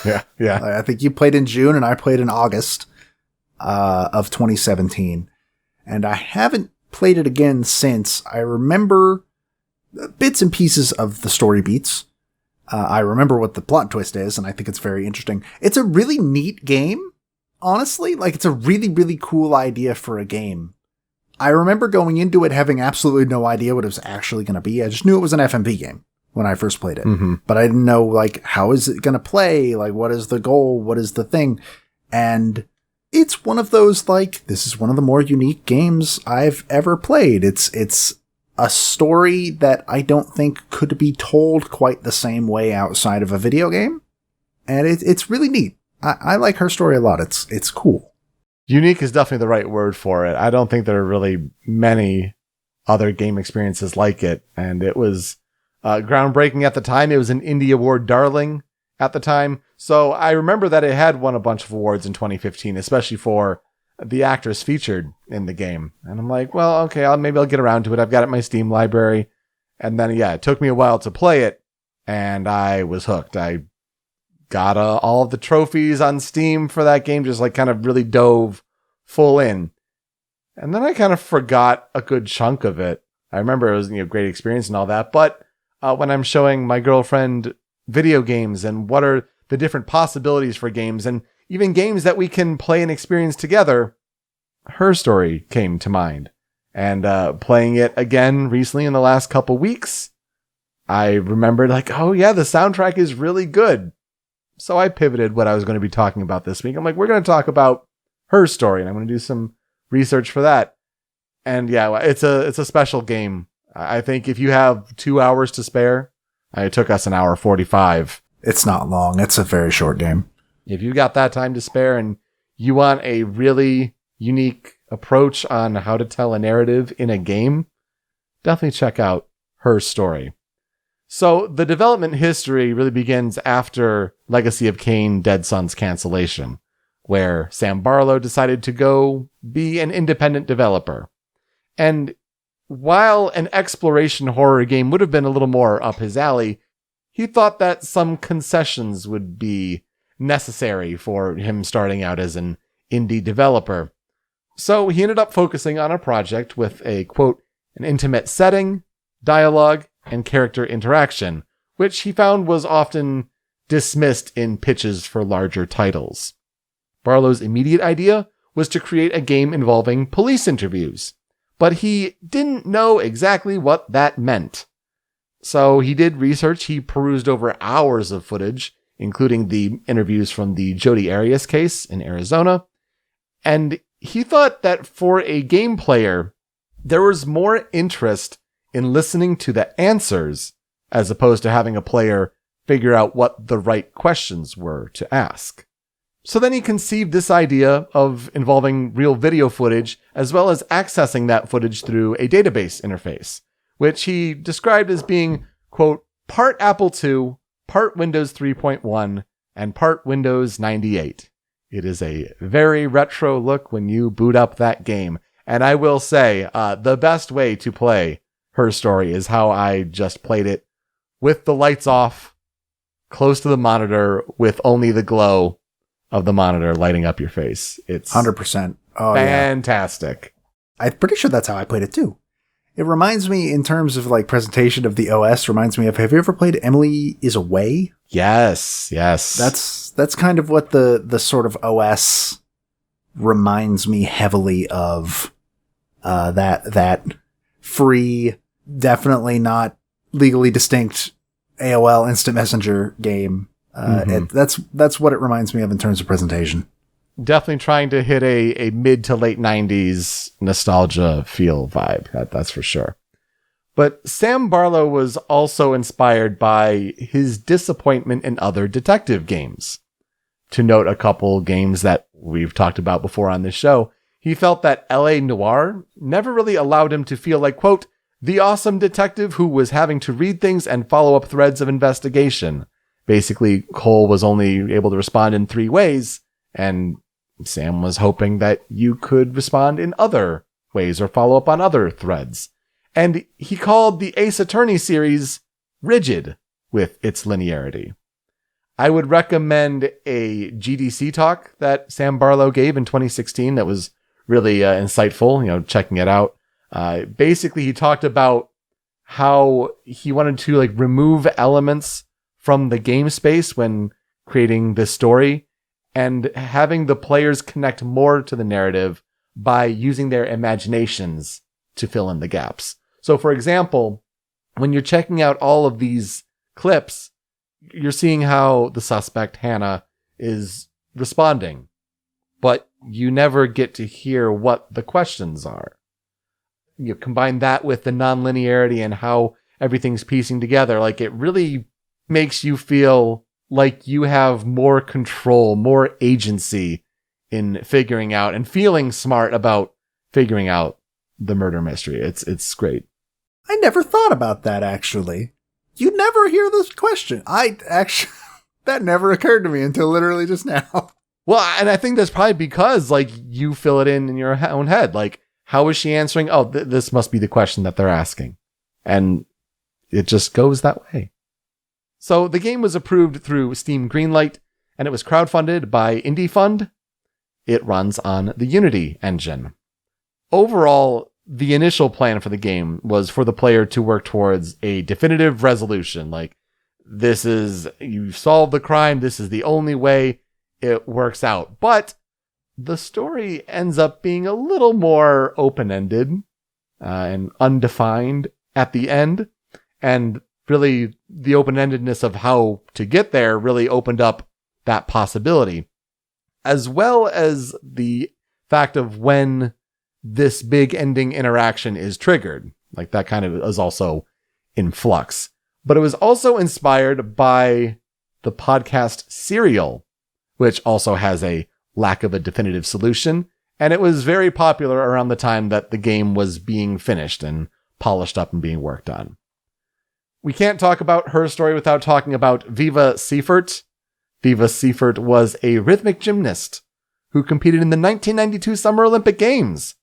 Yeah. I think you played in June and I played in August of 2017. And I haven't played it again since. I remember bits and pieces of the story beats. I remember what the plot twist is, and I think it's very interesting. It's a really neat game, honestly. Like, it's a really, really cool idea for a game. I remember going into it having absolutely no idea what it was actually going to be. I just knew it was an FMV game when I first played it. Mm-hmm. But I didn't know, like, how is it going to play? Like, what is the goal? What is the thing? And it's one of those, like, this is one of the more unique games I've ever played. It's a story that I don't think could be told quite the same way outside of a video game. And it's really neat. I like Her Story a lot. It's cool. Unique is definitely the right word for it. I don't think there are really many other game experiences like it. And it was groundbreaking at the time. It was an Indie Award darling at the time. So I remember that it had won a bunch of awards in 2015, especially for the actress featured in the game. And I'm like, well, okay, maybe I'll get around to it. I've got it in my Steam library. And then, yeah, it took me a while to play it, and I was hooked. I got all of the trophies on Steam for that game, just like kind of really dove full in. And then I kind of forgot a good chunk of it. I remember it was a great experience and all that, but when I'm showing my girlfriend video games and what are the different possibilities for games and even games that we can play and experience together, Her Story came to mind. And playing it again recently in the last couple weeks, I remembered like, oh yeah, the soundtrack is really good. So I pivoted what I was going to be talking about this week. I'm like, we're going to talk about Her Story, and I'm going to do some research for that. And yeah, it's a special game. I think if you have 2 hours to spare, it took us an hour 45. It's not long. It's a very short game. If you got that time to spare and you want a really unique approach on how to tell a narrative in a game, definitely check out Her Story. So the development history really begins after Legacy of Kain Dead Sun's cancellation, where Sam Barlow decided to go be an independent developer. And while an exploration horror game would have been a little more up his alley, he thought that some concessions would be necessary for him starting out as an indie developer. So he ended up focusing on a project with a, quote, an intimate setting, dialogue, and character interaction, which he found was often dismissed in pitches for larger titles. Barlow's immediate idea was to create a game involving police interviews, but he didn't know exactly what that meant. So he did research. He perused over hours of footage, including the interviews from the Jodi Arias case in Arizona. And he thought that for a game player, there was more interest in listening to the answers as opposed to having a player figure out what the right questions were to ask. So then he conceived this idea of involving real video footage as well as accessing that footage through a database interface, which he described as being, quote, part Apple II, part Windows 3.1, and part Windows 98. It is a very retro look when you boot up that game. And I will say, the best way to play Her Story is how I just played it with the lights off, close to the monitor, with only the glow of the monitor lighting up your face. It's 100%. Oh, fantastic. Yeah. I'm pretty sure that's how I played it too. It reminds me, in terms of like presentation of the OS, reminds me of, have you ever played Emily is Away? Yes. That's kind of what the sort of OS reminds me heavily of. That free, definitely not legally distinct AOL Instant Messenger game. That's what it reminds me of in terms of presentation. Definitely trying to hit a mid to late 90s nostalgia feel vibe. That's for sure. But Sam Barlow was also inspired by his disappointment in other detective games. To note a couple games that we've talked about before on this show, he felt that LA Noire never really allowed him to feel like, quote, the awesome detective who was having to read things and follow up threads of investigation. Basically, Cole was only able to respond in 3 ways, and Sam was hoping that you could respond in other ways or follow up on other threads. And he called the Ace Attorney series rigid with its linearity. I would recommend a GDC talk that Sam Barlow gave in 2016 that was really insightful, checking it out. Basically, he talked about how he wanted to remove elements from the game space when creating this story and having the players connect more to the narrative by using their imaginations to fill in the gaps. So, for example, when you're checking out all of these clips, you're seeing how the suspect, Hannah, is responding, but you never get to hear what the questions are. You combine that with the nonlinearity and how everything's piecing together, it really makes you feel like you have more control, more agency in figuring out and feeling smart about figuring out the murder mystery. It's great. I never thought about that, actually. You never hear this question. That never occurred to me until literally just now. Well, and I think that's probably because, you fill it in your own head. How is she answering? Oh, this must be the question that they're asking. And it just goes that way. So the game was approved through Steam Greenlight, and it was crowdfunded by Indie Fund. It runs on the Unity engine. Overall, the initial plan for the game was for the player to work towards a definitive resolution. You solved the crime. This is the only way it works out. But the story ends up being a little more open-ended and undefined at the end. And really, the open-endedness of how to get there really opened up that possibility, as well as the fact of when this big ending interaction is triggered. That kind of is also in flux. But it was also inspired by the podcast Serial, which also has a lack of a definitive solution. And it was very popular around the time that the game was being finished and polished up and being worked on. We can't talk about Her Story without talking about Viva Seifert. Viva Seifert was a rhythmic gymnast who competed in the 1992 Summer Olympic Games.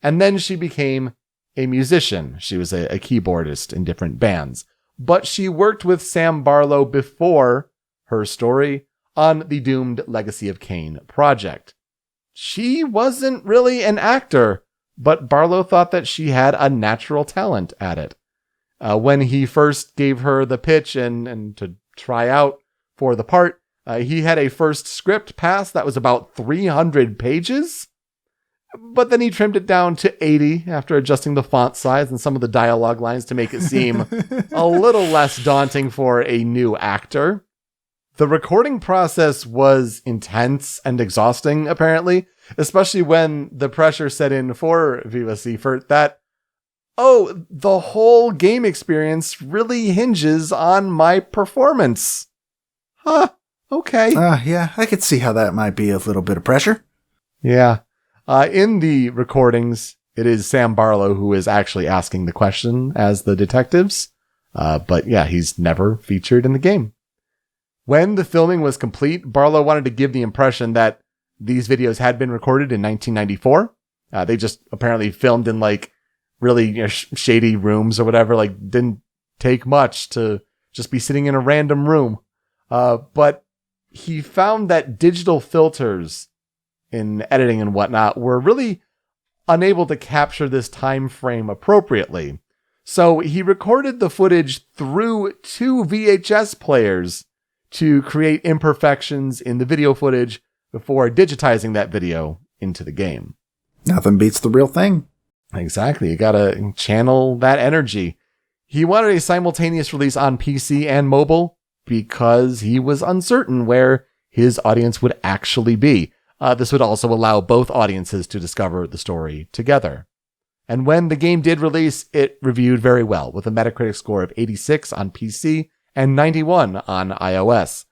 And then she became a musician. She was a keyboardist in different bands. But she worked with Sam Barlow before Her Story on the doomed Legacy of Kain project. She wasn't really an actor, but Barlow thought that she had a natural talent at it. When he first gave her the pitch and to try out for the part, he had a first script pass that was about 300 pages. But then he trimmed it down to 80 after adjusting the font size and some of the dialogue lines to make it seem a little less daunting for a new actor. The recording process was intense and exhausting, apparently, especially when the pressure set in for Viva Seifert that oh, the whole game experience really hinges on my performance. Huh, okay. Yeah, I could see how that might be a little bit of pressure. Yeah. In the recordings, it is Sam Barlow who is actually asking the question as the detectives. But yeah, he's never featured in the game. When the filming was complete, Barlow wanted to give the impression that these videos had been recorded in 1994. They just apparently filmed in like really shady rooms or whatever. Like didn't take much to just be sitting in a random room. But he found that digital filters in editing and whatnot were really unable to capture this time frame appropriately. So he recorded the footage through 2 VHS players to create imperfections in the video footage before digitizing that video into the game. Nothing beats the real thing. Exactly. You gotta channel that energy. He wanted a simultaneous release on PC and mobile because he was uncertain where his audience would actually be. This would also allow both audiences to discover the story together. And when the game did release, it reviewed very well, with a Metacritic score of 86 on PC and 91 on iOS.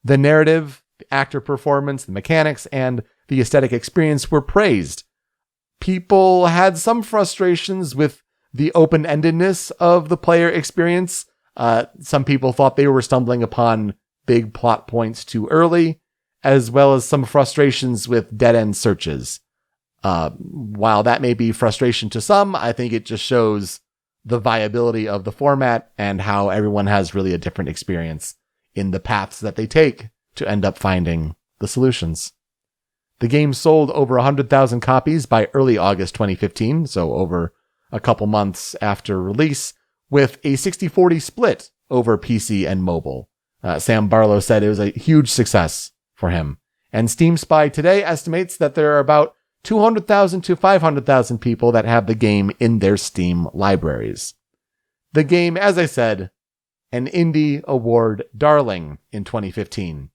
The narrative, the actor performance, the mechanics, and the aesthetic experience were praised. People had some frustrations with the open-endedness of the player experience. Some people thought they were stumbling upon big plot points too early, as well as some frustrations with dead-end searches. While that may be frustration to some, I think it just shows the viability of the format and how everyone has really a different experience in the paths that they take to end up finding the solutions. The game sold over 100,000 copies by early August 2015, so over a couple months after release, with a 60-40 split over PC and mobile. Sam Barlow said it was a huge success for him. And Steam Spy today estimates that there are about 200,000 to 500,000 people that have the game in their Steam libraries. The game, as I said, an Indie Award darling in 2015.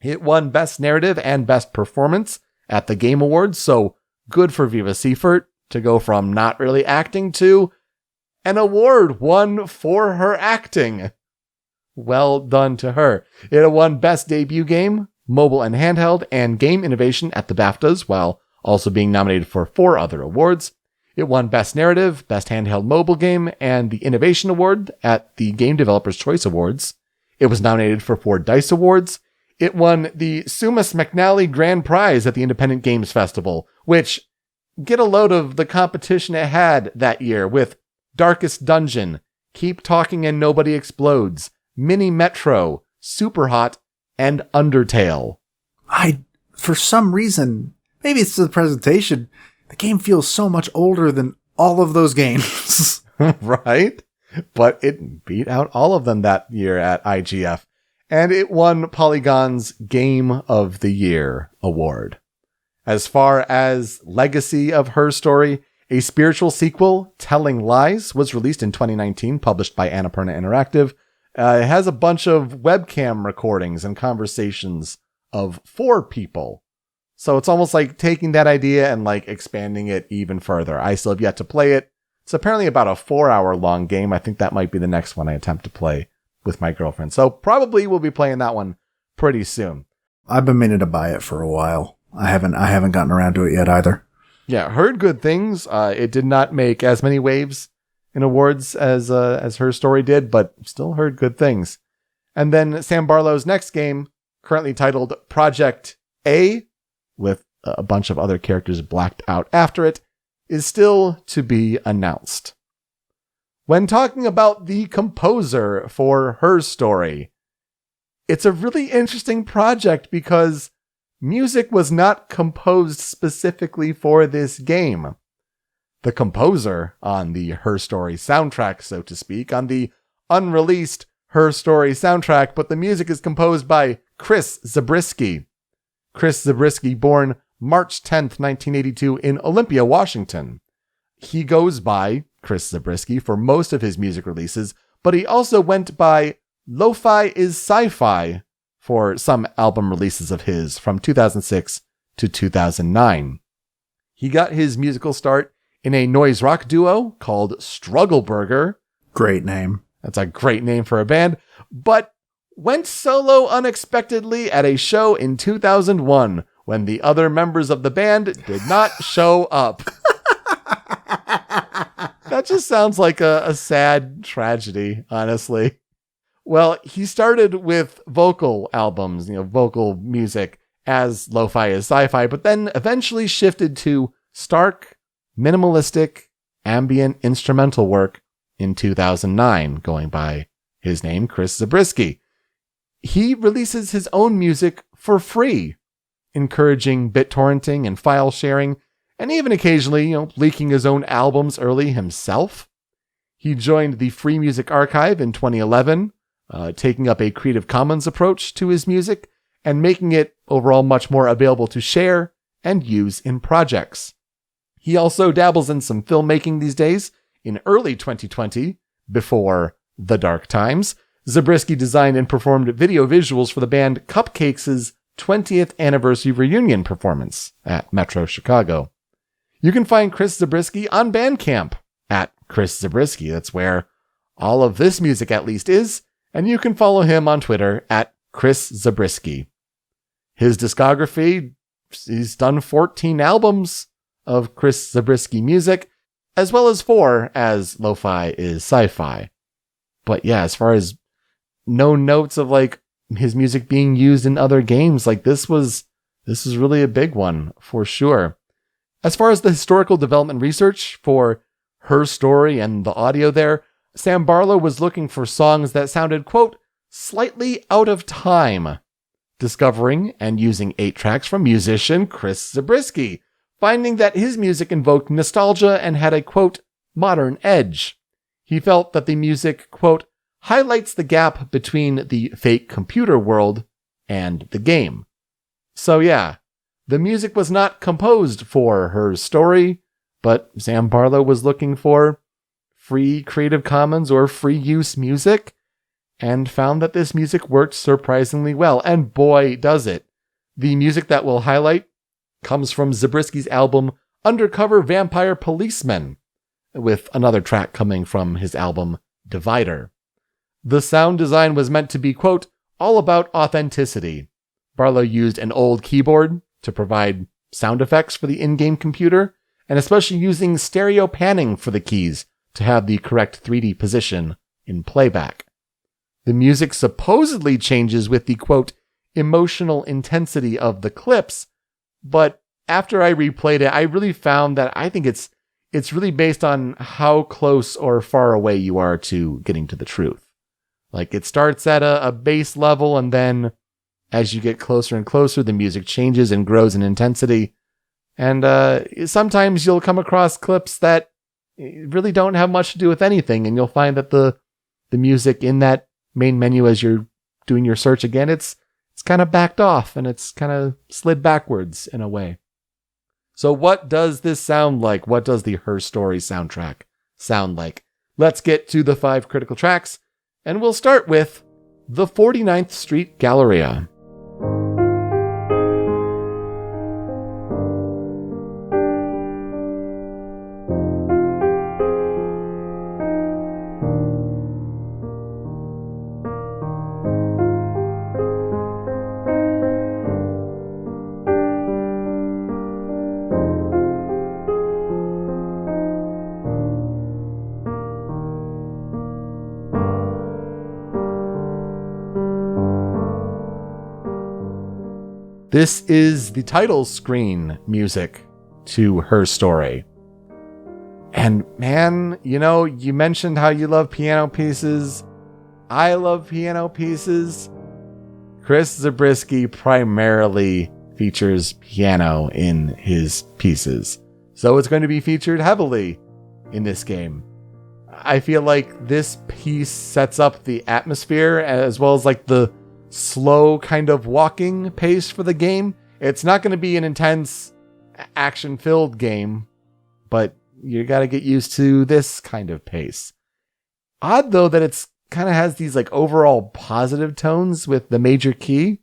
It won Best Narrative and Best Performance at the Game Awards, so good for Viva Seifert to go from not really acting to an award won for her acting. Well done to her. It won Best Debut Game, Mobile and Handheld, and Game Innovation at the BAFTAs, while also being nominated for 4 other awards. It won Best Narrative, Best Handheld Mobile Game, and the Innovation Award at the Game Developers' Choice Awards. It was nominated for 4 DICE Awards. It won the Sumas McNally Grand Prize at the Independent Games Festival, which, get a load of the competition it had that year with Darkest Dungeon, Keep Talking and Nobody Explodes, Mini Metro, Superhot, and Undertale. For some reason, maybe it's the presentation, the game feels so much older than all of those games. Right? But it beat out all of them that year at IGF. And it won Polygon's Game of the Year award. As far as legacy of her story, a spiritual sequel, Telling Lies, was released in 2019, published by Annapurna Interactive. It has a bunch of webcam recordings and conversations of 4 people. So it's almost like taking that idea and like expanding it even further. I still have yet to play it. It's apparently about a 4-hour long game. I think that might be the next one I attempt to play with my girlfriend. So probably we'll be playing that one pretty soon. I've been meaning to buy it for a while. I haven't gotten around to it yet either. Yeah, heard good things. It did not make as many waves in awards as her story did, but still heard good things. And then Sam Barlow's next game, currently titled Project A, with a bunch of other characters blacked out after it, is still to be announced. When talking about the composer for her story, it's a really interesting project because music was not composed specifically for this game. The composer on the Her Story soundtrack, so to speak, on the unreleased Her Story soundtrack, but the music is composed by Chris Zabriskie. Chris Zabriskie, born March 10th, 1982 in Olympia, Washington. He goes by Chris Zabriskie for most of his music releases, but he also went by Lo-Fi is Sci-Fi for some album releases of his from 2006 to 2009. He got his musical start in a noise rock duo called Struggleburger. Great name. That's a great name for a band, but went solo unexpectedly at a show in 2001 when the other members of the band did not show up. That just sounds like a sad tragedy, honestly. Well, he started with vocal albums, vocal music as lo-fi is sci-fi, but then eventually shifted to stark, minimalistic, ambient instrumental work in 2009, going by his name, Chris Zabriskie. He releases his own music for free, encouraging BitTorrenting and file sharing, and even occasionally, leaking his own albums early himself. He joined the Free Music Archive in 2011, taking up a Creative Commons approach to his music and making it overall much more available to share and use in projects. He also dabbles in some filmmaking these days. In early 2020, before the dark times, Zabriskie designed and performed video visuals for the band Cupcakes' 20th anniversary reunion performance at Metro Chicago. You can find Chris Zabriskie on Bandcamp at Chris Zabriskie. That's where all of this music at least is, and you can follow him on Twitter at Chris Zabriskie. His discography, he's done 14 albums of Chris Zabriskie music, as well as 4 as Lo-Fi is Sci-Fi. But yeah, as far as no notes of his music being used in other games, this was really a big one for sure. As far as the historical development research for Her Story and the audio there, Sam Barlow was looking for songs that sounded, quote, slightly out of time, discovering and using 8 tracks from musician Chris Zabriskie, finding that his music invoked nostalgia and had a, quote, modern edge. He felt that the music, quote, highlights the gap between the fake computer world and the game. So yeah, the music was not composed for Her Story, but Sam Barlow was looking for free Creative Commons or free use music and found that this music worked surprisingly well. And boy, does it. The music that we'll highlight comes from Zabriskie's album Undercover Vampire Policeman, with another track coming from his album DeVader. The sound design was meant to be, quote, all about authenticity. Barlow used an old keyboard to provide sound effects for the in-game computer, and especially using stereo panning for the keys to have the correct 3D position in playback. The music supposedly changes with the, quote, emotional intensity of the clips, but after I replayed it, I really found that I think it's really based on how close or far away you are to getting to the truth. It starts at a base level, and then as you get closer and closer, the music changes and grows in intensity. And sometimes you'll come across clips that really don't have much to do with anything, and you'll find that the music in that main menu as you're doing your search again, it's kind of backed off, and it's kind of slid backwards in a way. So what does this sound like? What does the Her Story soundtrack sound like? Let's get to the 5 critical tracks, and we'll start with the 49th Street Galleria. This is the title screen music to Her Story. And man, you mentioned how you love piano pieces. I love piano pieces. Chris Zabriskie primarily features piano in his pieces, so it's going to be featured heavily in this game. I feel like this piece sets up the atmosphere as well as the slow kind of walking pace for the game. It's not going to be an intense action-filled game, but you got to get used to this kind of pace. Odd though that it's kind of has these overall positive tones with the major key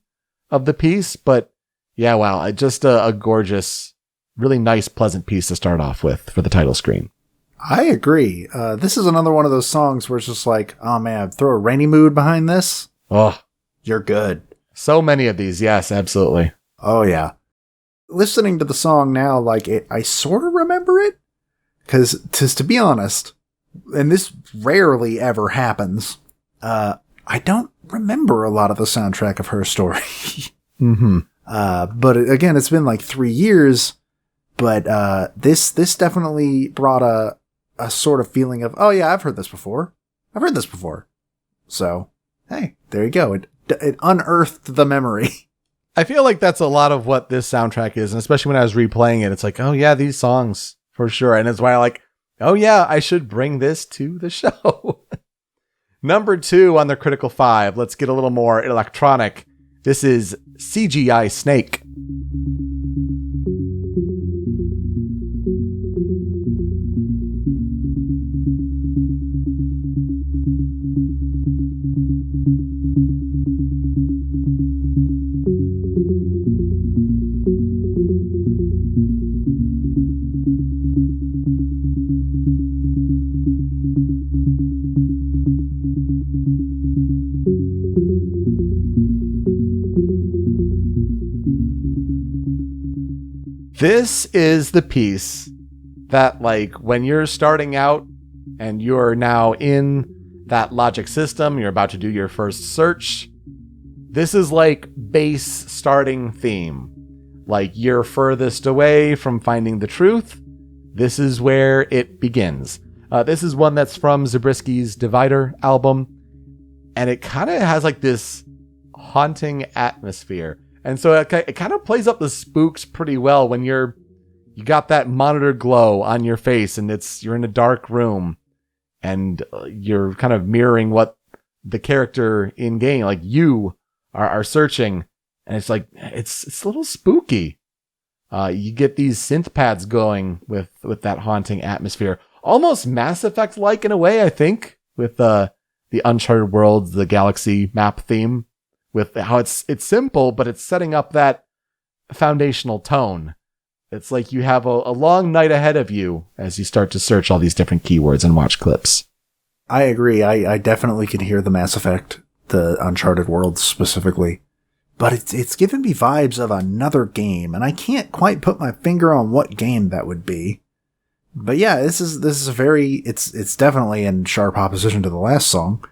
of the piece, but yeah, wow, just a gorgeous really nice, pleasant piece to start off with for the title screen. I agree. This is another one of those songs where it's just like, oh man, throw a rainy mood behind this. Oh, you're good. So many of these. Yes, absolutely. Oh yeah. Listening to the song now, like I sort of remember it. Because to be honest, and this rarely ever happens, I don't remember a lot of the soundtrack of Her Story. Mm-hmm. But again, it's been like 3 years. But this definitely brought a sort of feeling of, oh yeah, I've heard this before. So, hey, there you go. It unearthed the memory. I feel like that's a lot of what this soundtrack is, and especially when I was replaying it, it's like, oh yeah, these songs for sure. And it's why I like, oh yeah, I should bring this to the show. Number 2 on the Critical 5. Let's get a little more electronic. This is CGI Snake. This is the piece that, like, when you're starting out and you're now in that logic system, you're about to do your first search, this is like base starting theme. Like, you're furthest away from finding the truth. This is where it begins. This is one that's from Zabriskie's DeVader album, and it kind of has like this haunting atmosphere. And so it kind of plays up the spooks pretty well when you got that monitor glow on your face and you're in a dark room and you're kind of mirroring what the character in game, like you are searching. And it's like, it's a little spooky. You get these synth pads going with that haunting atmosphere, almost Mass Effect like in a way, I think, with the Uncharted Worlds, the galaxy map theme. With how it's simple, but it's setting up that foundational tone. It's like you have a long night ahead of you as you start to search all these different keywords and watch clips. I agree. I definitely could hear the Mass Effect, the Uncharted Worlds specifically. But it's giving me vibes of another game, and I can't quite put my finger on what game that would be. But yeah, this is a very, it's definitely in sharp opposition to the last song.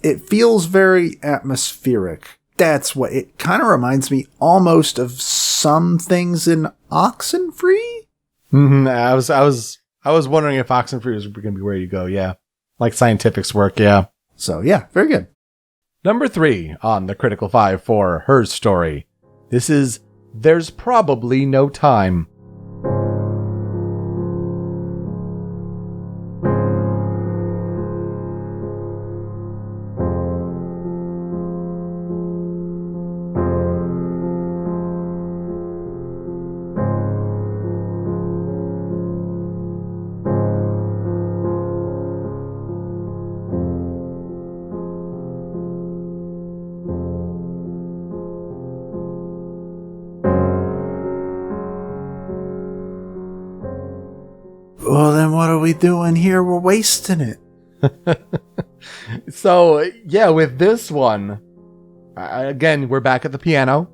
It feels very atmospheric. That's what it kind of reminds me almost of some things in Oxenfree. Mm-hmm. I was wondering if Oxenfree was going to be where you go. Yeah, like Scientific's work. Yeah. So yeah, very good. Number 3 on the Critical 5 for Her Story. This is There's Probably No Time. Well, then what are we doing here? We're wasting it. So, yeah, with this one, again, we're back at the piano,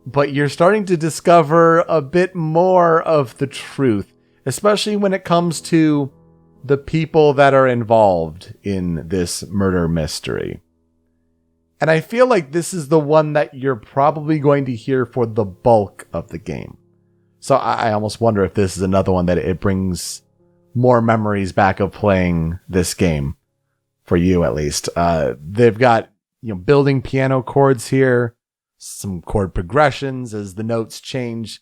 but you're starting to discover a bit more of the truth, especially when it comes to the people that are involved in this murder mystery. And I feel like this is the one that you're probably going to hear for the bulk of the game. So I almost wonder if this is another one that it brings more memories back of playing this game, for you at least. They've got, building piano chords here, some chord progressions as the notes change.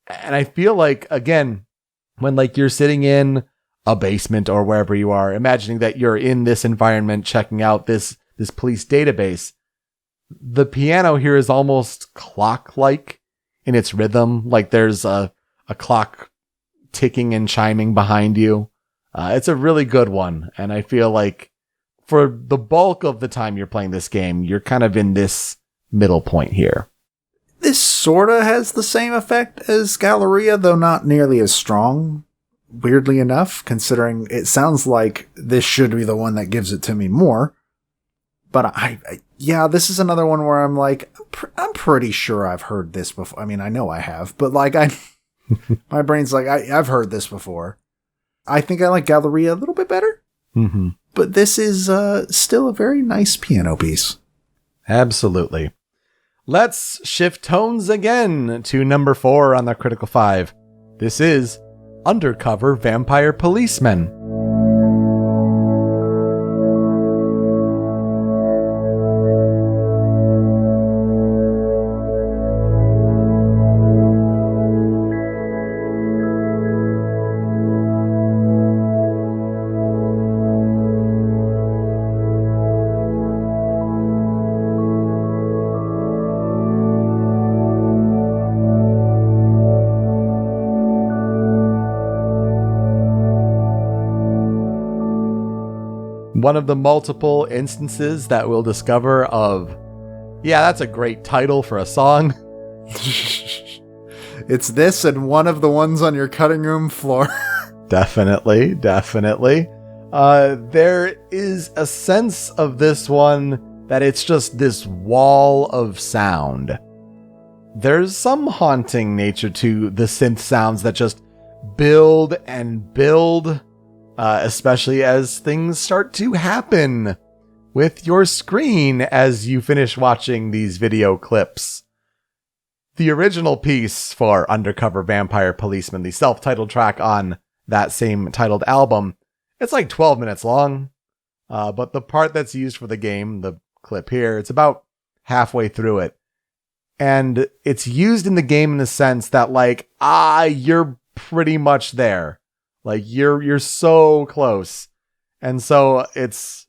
And I feel like, again, when like you're sitting in a basement or wherever you are, imagining that you're in this environment, checking out this police database, the piano here is almost clock-like in its rhythm. Like there's a clock ticking and chiming behind you. It's a really good one. And I feel like for the bulk of the time you're playing this game, you're kind of in this middle point here. This sorta has the same effect as Galleria, though not nearly as strong, weirdly enough, considering it sounds like this should be the one that gives it to me more. But yeah, this is another one where I'm like, I'm pretty sure I've heard this before. I mean, I know I have, but like, my brain's like, I've heard this before. I think I like Galleria a little bit better, but this is still a very nice piano piece. Absolutely. Let's shift tones again to number 4 on the Critical 5. This is Undercover Vampire Policeman. One of the multiple instances that we'll discover of, yeah, that's a great title for a song. It's this and one of the ones on your cutting room floor. Definitely. There is a sense of this one that it's just this wall of sound. There's some haunting nature to the synth sounds that just build and build. Especially as things start to happen with your screen as you finish watching these video clips. The original piece for Undercover Vampire Policeman, the self-titled track on that same titled album, it's like 12 minutes long. But the part that's used for the game, the clip here, it's about halfway through it. And it's used in the game in the sense that like, you're pretty much there. Like you're so close. And so it's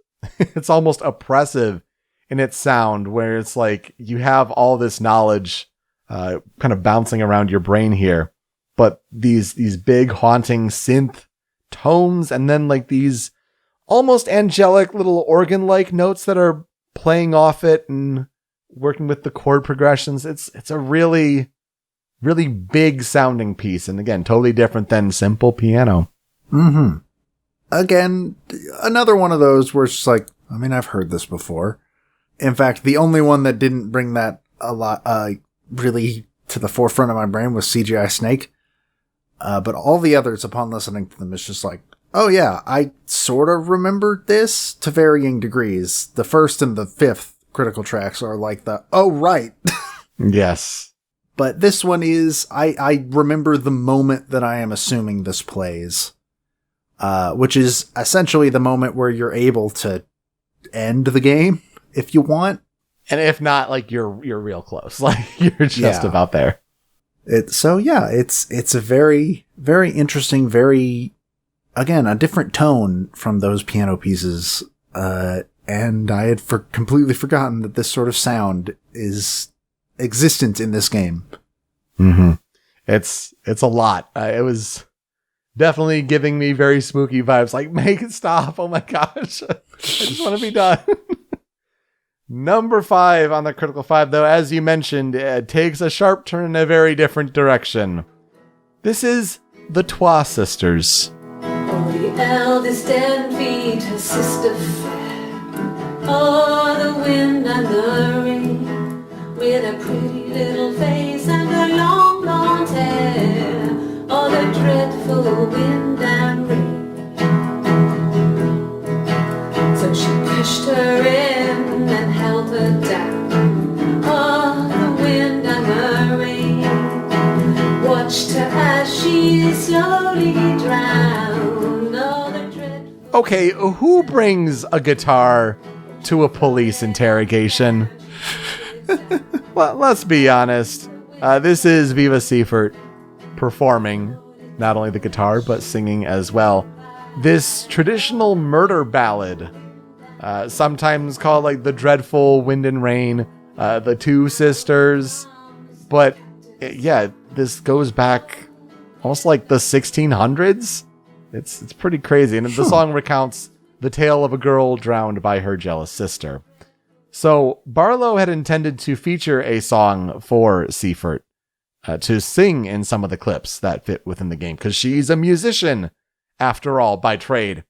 almost oppressive in its sound where it's like you have all this knowledge kind of bouncing around your brain here, but these big haunting synth tones and then like these almost angelic little organ-like notes that are playing off it and working with the chord progressions. It's a really big sounding piece. And again, totally different than simple piano. Again, another one of those where it's like, I mean, I've heard this before. In fact, the only one that didn't bring that a lot, really to the forefront of my brain was CGI Snake. But all the others, upon listening to them, it's just like, oh yeah, I sort of remembered this to varying degrees. The first and the fifth critical tracks are like oh right. Yes. But this one is, I remember the moment that I am assuming this plays, which is essentially the moment where you're able to end the game if you want. And if not, like you're real close, like you're just about there. It's a very, very interesting, very, again, a different tone from those piano pieces. And I had completely forgotten that this sort of sound is existent in this game. It's a lot. It was definitely giving me very spooky vibes. Like, make it stop. Oh my gosh. I just want to be done. Number 5 on the Critical 5, though, as you mentioned, it takes a sharp turn in a very different direction. This is the Trois Sisters. Oh, the eldest and feet, her sister fair. Oh, the wind and the rain, with a pretty little face and her long blonde hair. Oh, the dreadful wind and rain. So she pushed her in and held her down. Oh, the wind and the rain watched her as she slowly drowned. Oh, the dreadful... Okay, who brings a guitar to a police interrogation? Well, let's be honest. This is Viva Seifert performing not only the guitar, but singing as well. This traditional murder ballad, sometimes called like the Dreadful Wind and Rain, the Two Sisters. But this goes back almost like the 1600s. It's pretty crazy. And the song recounts the tale of a girl drowned by her jealous sister. So Barlow had intended to feature a song for Seifert to sing in some of the clips that fit within the game, because she's a musician, after all, by trade.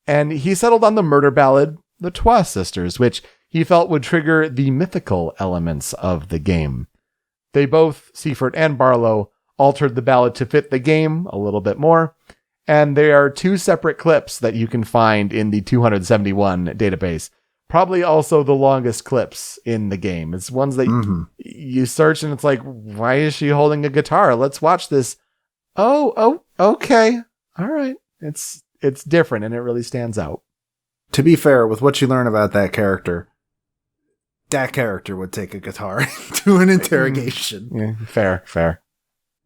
And he settled on the murder ballad, The Trois Sisters, which he felt would trigger the mythical elements of the game. They both, Seifert and Barlow, altered the ballad to fit the game a little bit more, and there are 2 separate clips that you can find in the 271 database. Probably also the longest clips in the game. It's ones that you search and it's like, why is she holding a guitar? Let's watch this. Oh, okay. All right. It's different and it really stands out. To be fair, with what you learn about that character would take a guitar to an interrogation. Yeah, fair.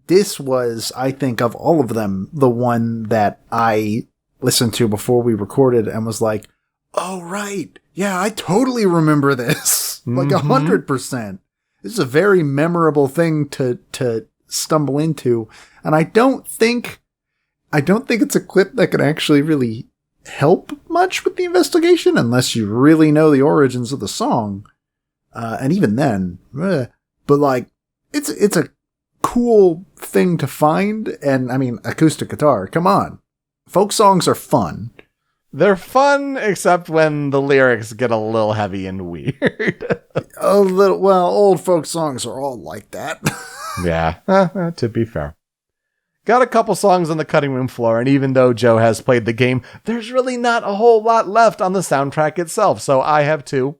This was, I think, of all of them, the one that I listened to before we recorded and was like, oh, right. Yeah, I totally remember this. Like 100%. This is a very memorable thing to stumble into. And I don't think it's a clip that can actually really help much with the investigation unless you really know the origins of the song. And even then, but like, it's a cool thing to find. And I mean, acoustic guitar, come on. Folk songs are fun. They're fun, except when the lyrics get a little heavy and weird. Old folk songs are all like that. Yeah, to be fair. Got a couple songs on the cutting room floor, and even though Joe has played the game, there's really not a whole lot left on the soundtrack itself, so I have 2.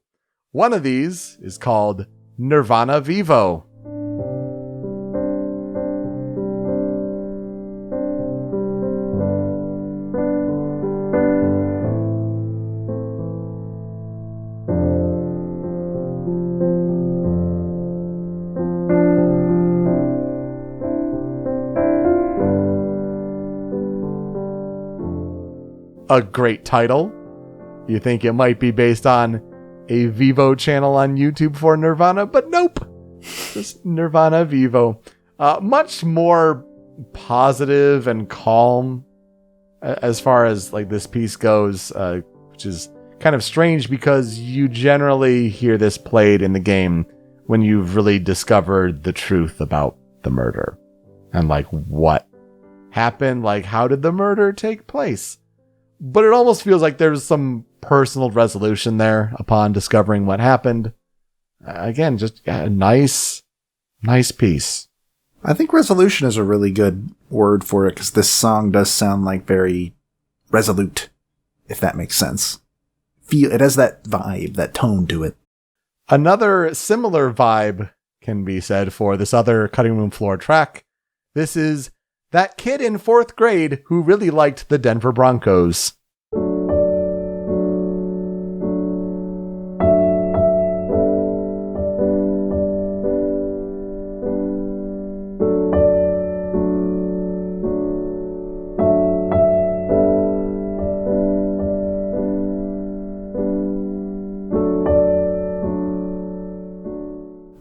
One of these is called Nirvana Vivo. A great title. You think it might be based on a Vivo channel on YouTube for Nirvana, but nope. Just Nirvana Vivo. Much more positive and calm as far as like this piece goes, which is kind of strange because you generally hear this played in the game when you've really discovered the truth about the murder and like what happened, like how did the murder take place? But it almost feels like there's some personal resolution there upon discovering what happened. Again, just a nice piece. I think resolution is a really good word for it because this song does sound like very resolute, if that makes sense. It has that vibe, that tone to it. Another similar vibe can be said for this other cutting room floor track. This is that kid in 4th grade who really liked the Denver Broncos.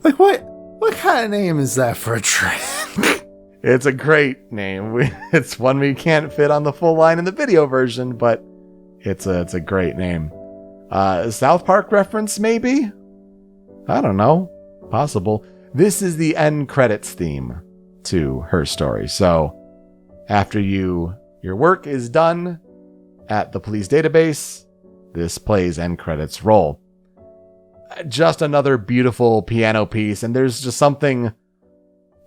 Like, what kind of name is that for a track? It's a great name. It's one we can't fit on the full line in the video version, but it's a great name. South Park reference, maybe? I don't know. Possible. This is the end credits theme to her story. So after your work is done at the police database, this plays end credits roll. Just another beautiful piano piece, and there's just something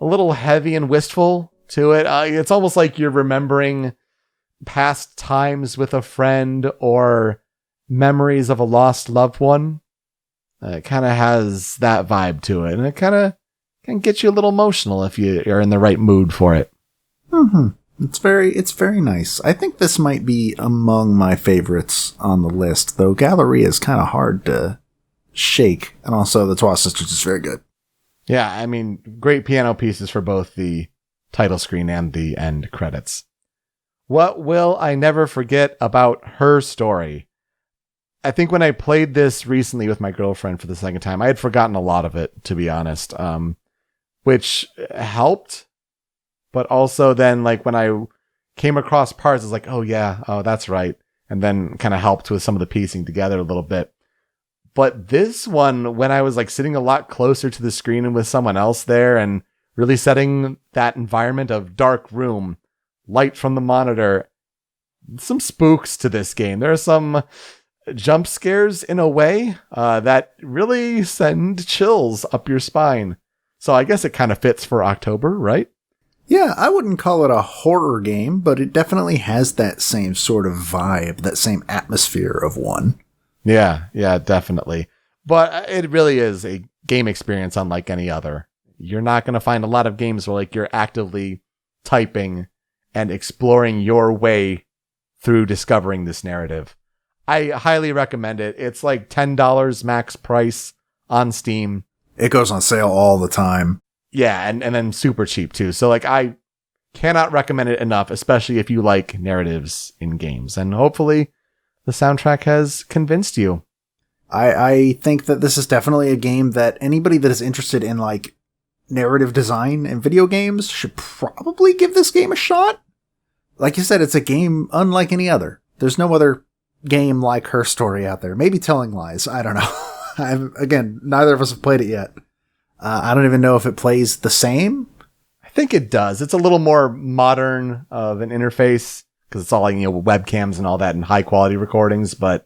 a little heavy and wistful to it. It's almost like you're remembering past times with a friend or memories of a lost loved one. It kind of has that vibe to it, and it kind of can get you a little emotional if you're in the right mood for it. It's very nice. I think this might be among my favorites on the list, though Galleria is kind of hard to shake, and also the Trois Sisters is very good. Yeah, I mean, great piano pieces for both the title screen and the end credits. What will I never forget about her story? I think when I played this recently with my girlfriend for the second time, I had forgotten a lot of it, to be honest, which helped. But also then, like, when I came across parts, I was like, oh, yeah, oh, that's right. And then kind of helped with some of the piecing together a little bit. But this one, when I was like sitting a lot closer to the screen and with someone else there and really setting that environment of dark room, light from the monitor, some spooks to this game. There are some jump scares in a way that really send chills up your spine. So I guess it kind of fits for October, right? Yeah, I wouldn't call it a horror game, but it definitely has that same sort of vibe, that same atmosphere of one. Yeah, definitely. But it really is a game experience unlike any other. You're not going to find a lot of games where like you're actively typing and exploring your way through discovering this narrative. I highly recommend it. It's like $10 max price on Steam. It goes on sale all the time. Yeah, and then super cheap too. So like I cannot recommend it enough, especially if you like narratives in games. And hopefully the soundtrack has convinced you. I think that this is definitely a game that anybody that is interested in like narrative design in video games should probably give this game a shot. Like you said, it's a game unlike any other. There's no other game like Her Story out there. Maybe Telling Lies. I don't know. Again, neither of us have played it yet. I don't even know if it plays the same. I think it does. It's a little more modern of an interface because it's all like, webcams and all that and high quality recordings. But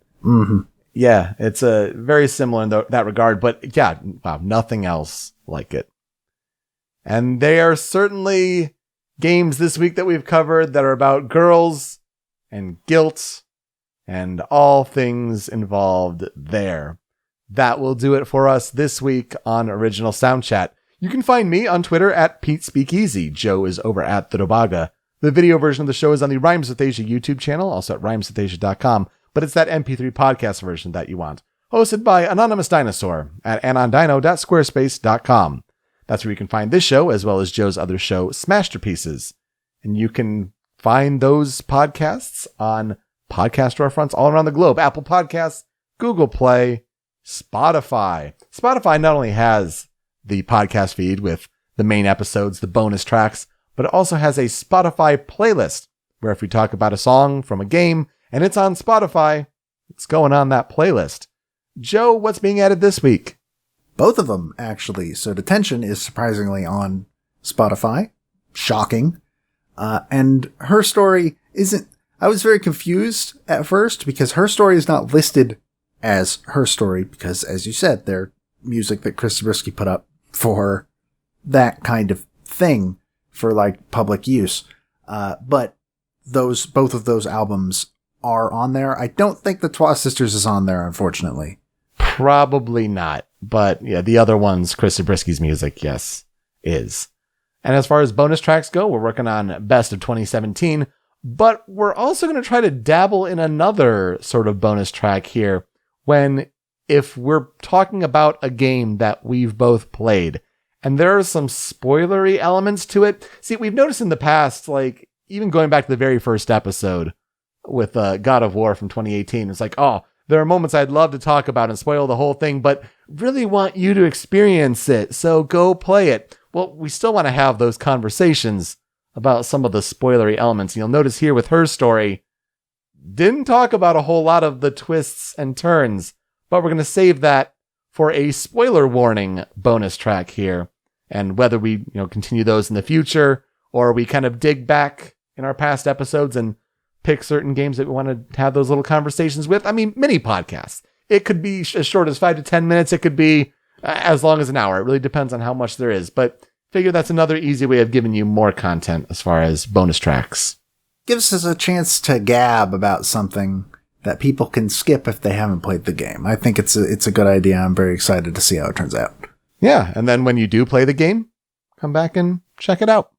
yeah, it's very similar in that regard. But yeah, wow, nothing else like it. And they are certainly games this week that we've covered that are about girls and guilt and all things involved there. That will do it for us this week on Original Soundchat. You can find me on Twitter at Pete Speakeasy. Joe is over at The Dobaga. The video version of the show is on the Rhymes with Asia YouTube channel, also at rhymeswithasia.com, but it's that MP3 podcast version that you want. Hosted by Anonymous Dinosaur at anondino.squarespace.com. That's where you can find this show, as well as Joe's other show, Smasterpieces. And you can find those podcasts on podcast storefronts all around the globe. Apple Podcasts, Google Play, Spotify. Spotify not only has the podcast feed with the main episodes, the bonus tracks, but it also has a Spotify playlist where if we talk about a song from a game and it's on Spotify, it's going on that playlist. Joe, what's being added this week? Both of them, actually. So Detention is surprisingly on Spotify. Shocking. And Her Story isn't... I was very confused at first because Her Story is not listed as Her Story because, as you said, they're music that Chris Zabriskie put up for that kind of thing for like public use. But both of those albums are on there. I don't think the Twa Sisters is on there, unfortunately. Probably not. But yeah, the other ones, Chris Zabriskie's music, yes, is. And as far as bonus tracks go, we're working on Best of 2017, but we're also going to try to dabble in another sort of bonus track here if we're talking about a game that we've both played and there are some spoilery elements to it. See, we've noticed in the past, like even going back to the very first episode with God of War from 2018, it's like, oh, there are moments I'd love to talk about and spoil the whole thing, but really want you to experience it. So go play it. Well, we still want to have those conversations about some of the spoilery elements. You'll notice here with Her Story, didn't talk about a whole lot of the twists and turns, but we're going to save that for a spoiler warning bonus track here. And whether we, continue those in the future or we kind of dig back in our past episodes and pick certain games that we want to have those little conversations with. I mean, mini podcasts. It could be as short as 5 to 10 minutes. It could be as long as an hour. It really depends on how much there is. But figure that's another easy way of giving you more content as far as bonus tracks. Gives us a chance to gab about something that people can skip if they haven't played the game. I think it's a good idea. I'm very excited to see how it turns out. Yeah, and then when you do play the game, come back and check it out.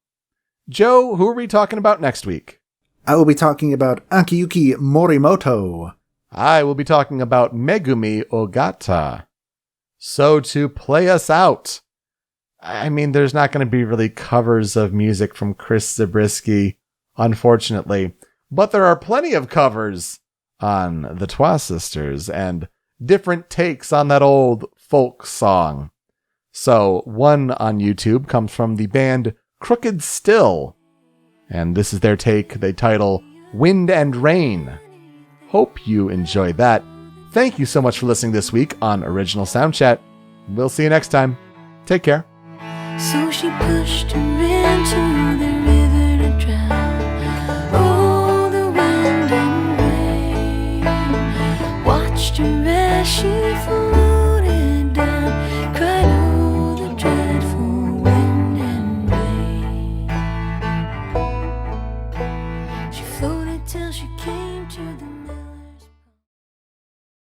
Joe, who are we talking about next week? I will be talking about Akiyuki Morimoto. I will be talking about Megumi Ogata. So to play us out, I mean, there's not going to be really covers of music from Chris Zabriskie, unfortunately, but there are plenty of covers on the Twa Sisters and different takes on that old folk song. So one on YouTube comes from the band Crooked Still, and this is their take. They title Wind and Rain. Hope you enjoy that. Thank you so much for listening this week on Original Soundchat. We'll see you next time. Take care. So she pushed her into the river to drown. Oh, the wind and rain watched her as she floated down. Cried, oh, the dreadful wind and rain. She floated till she came to the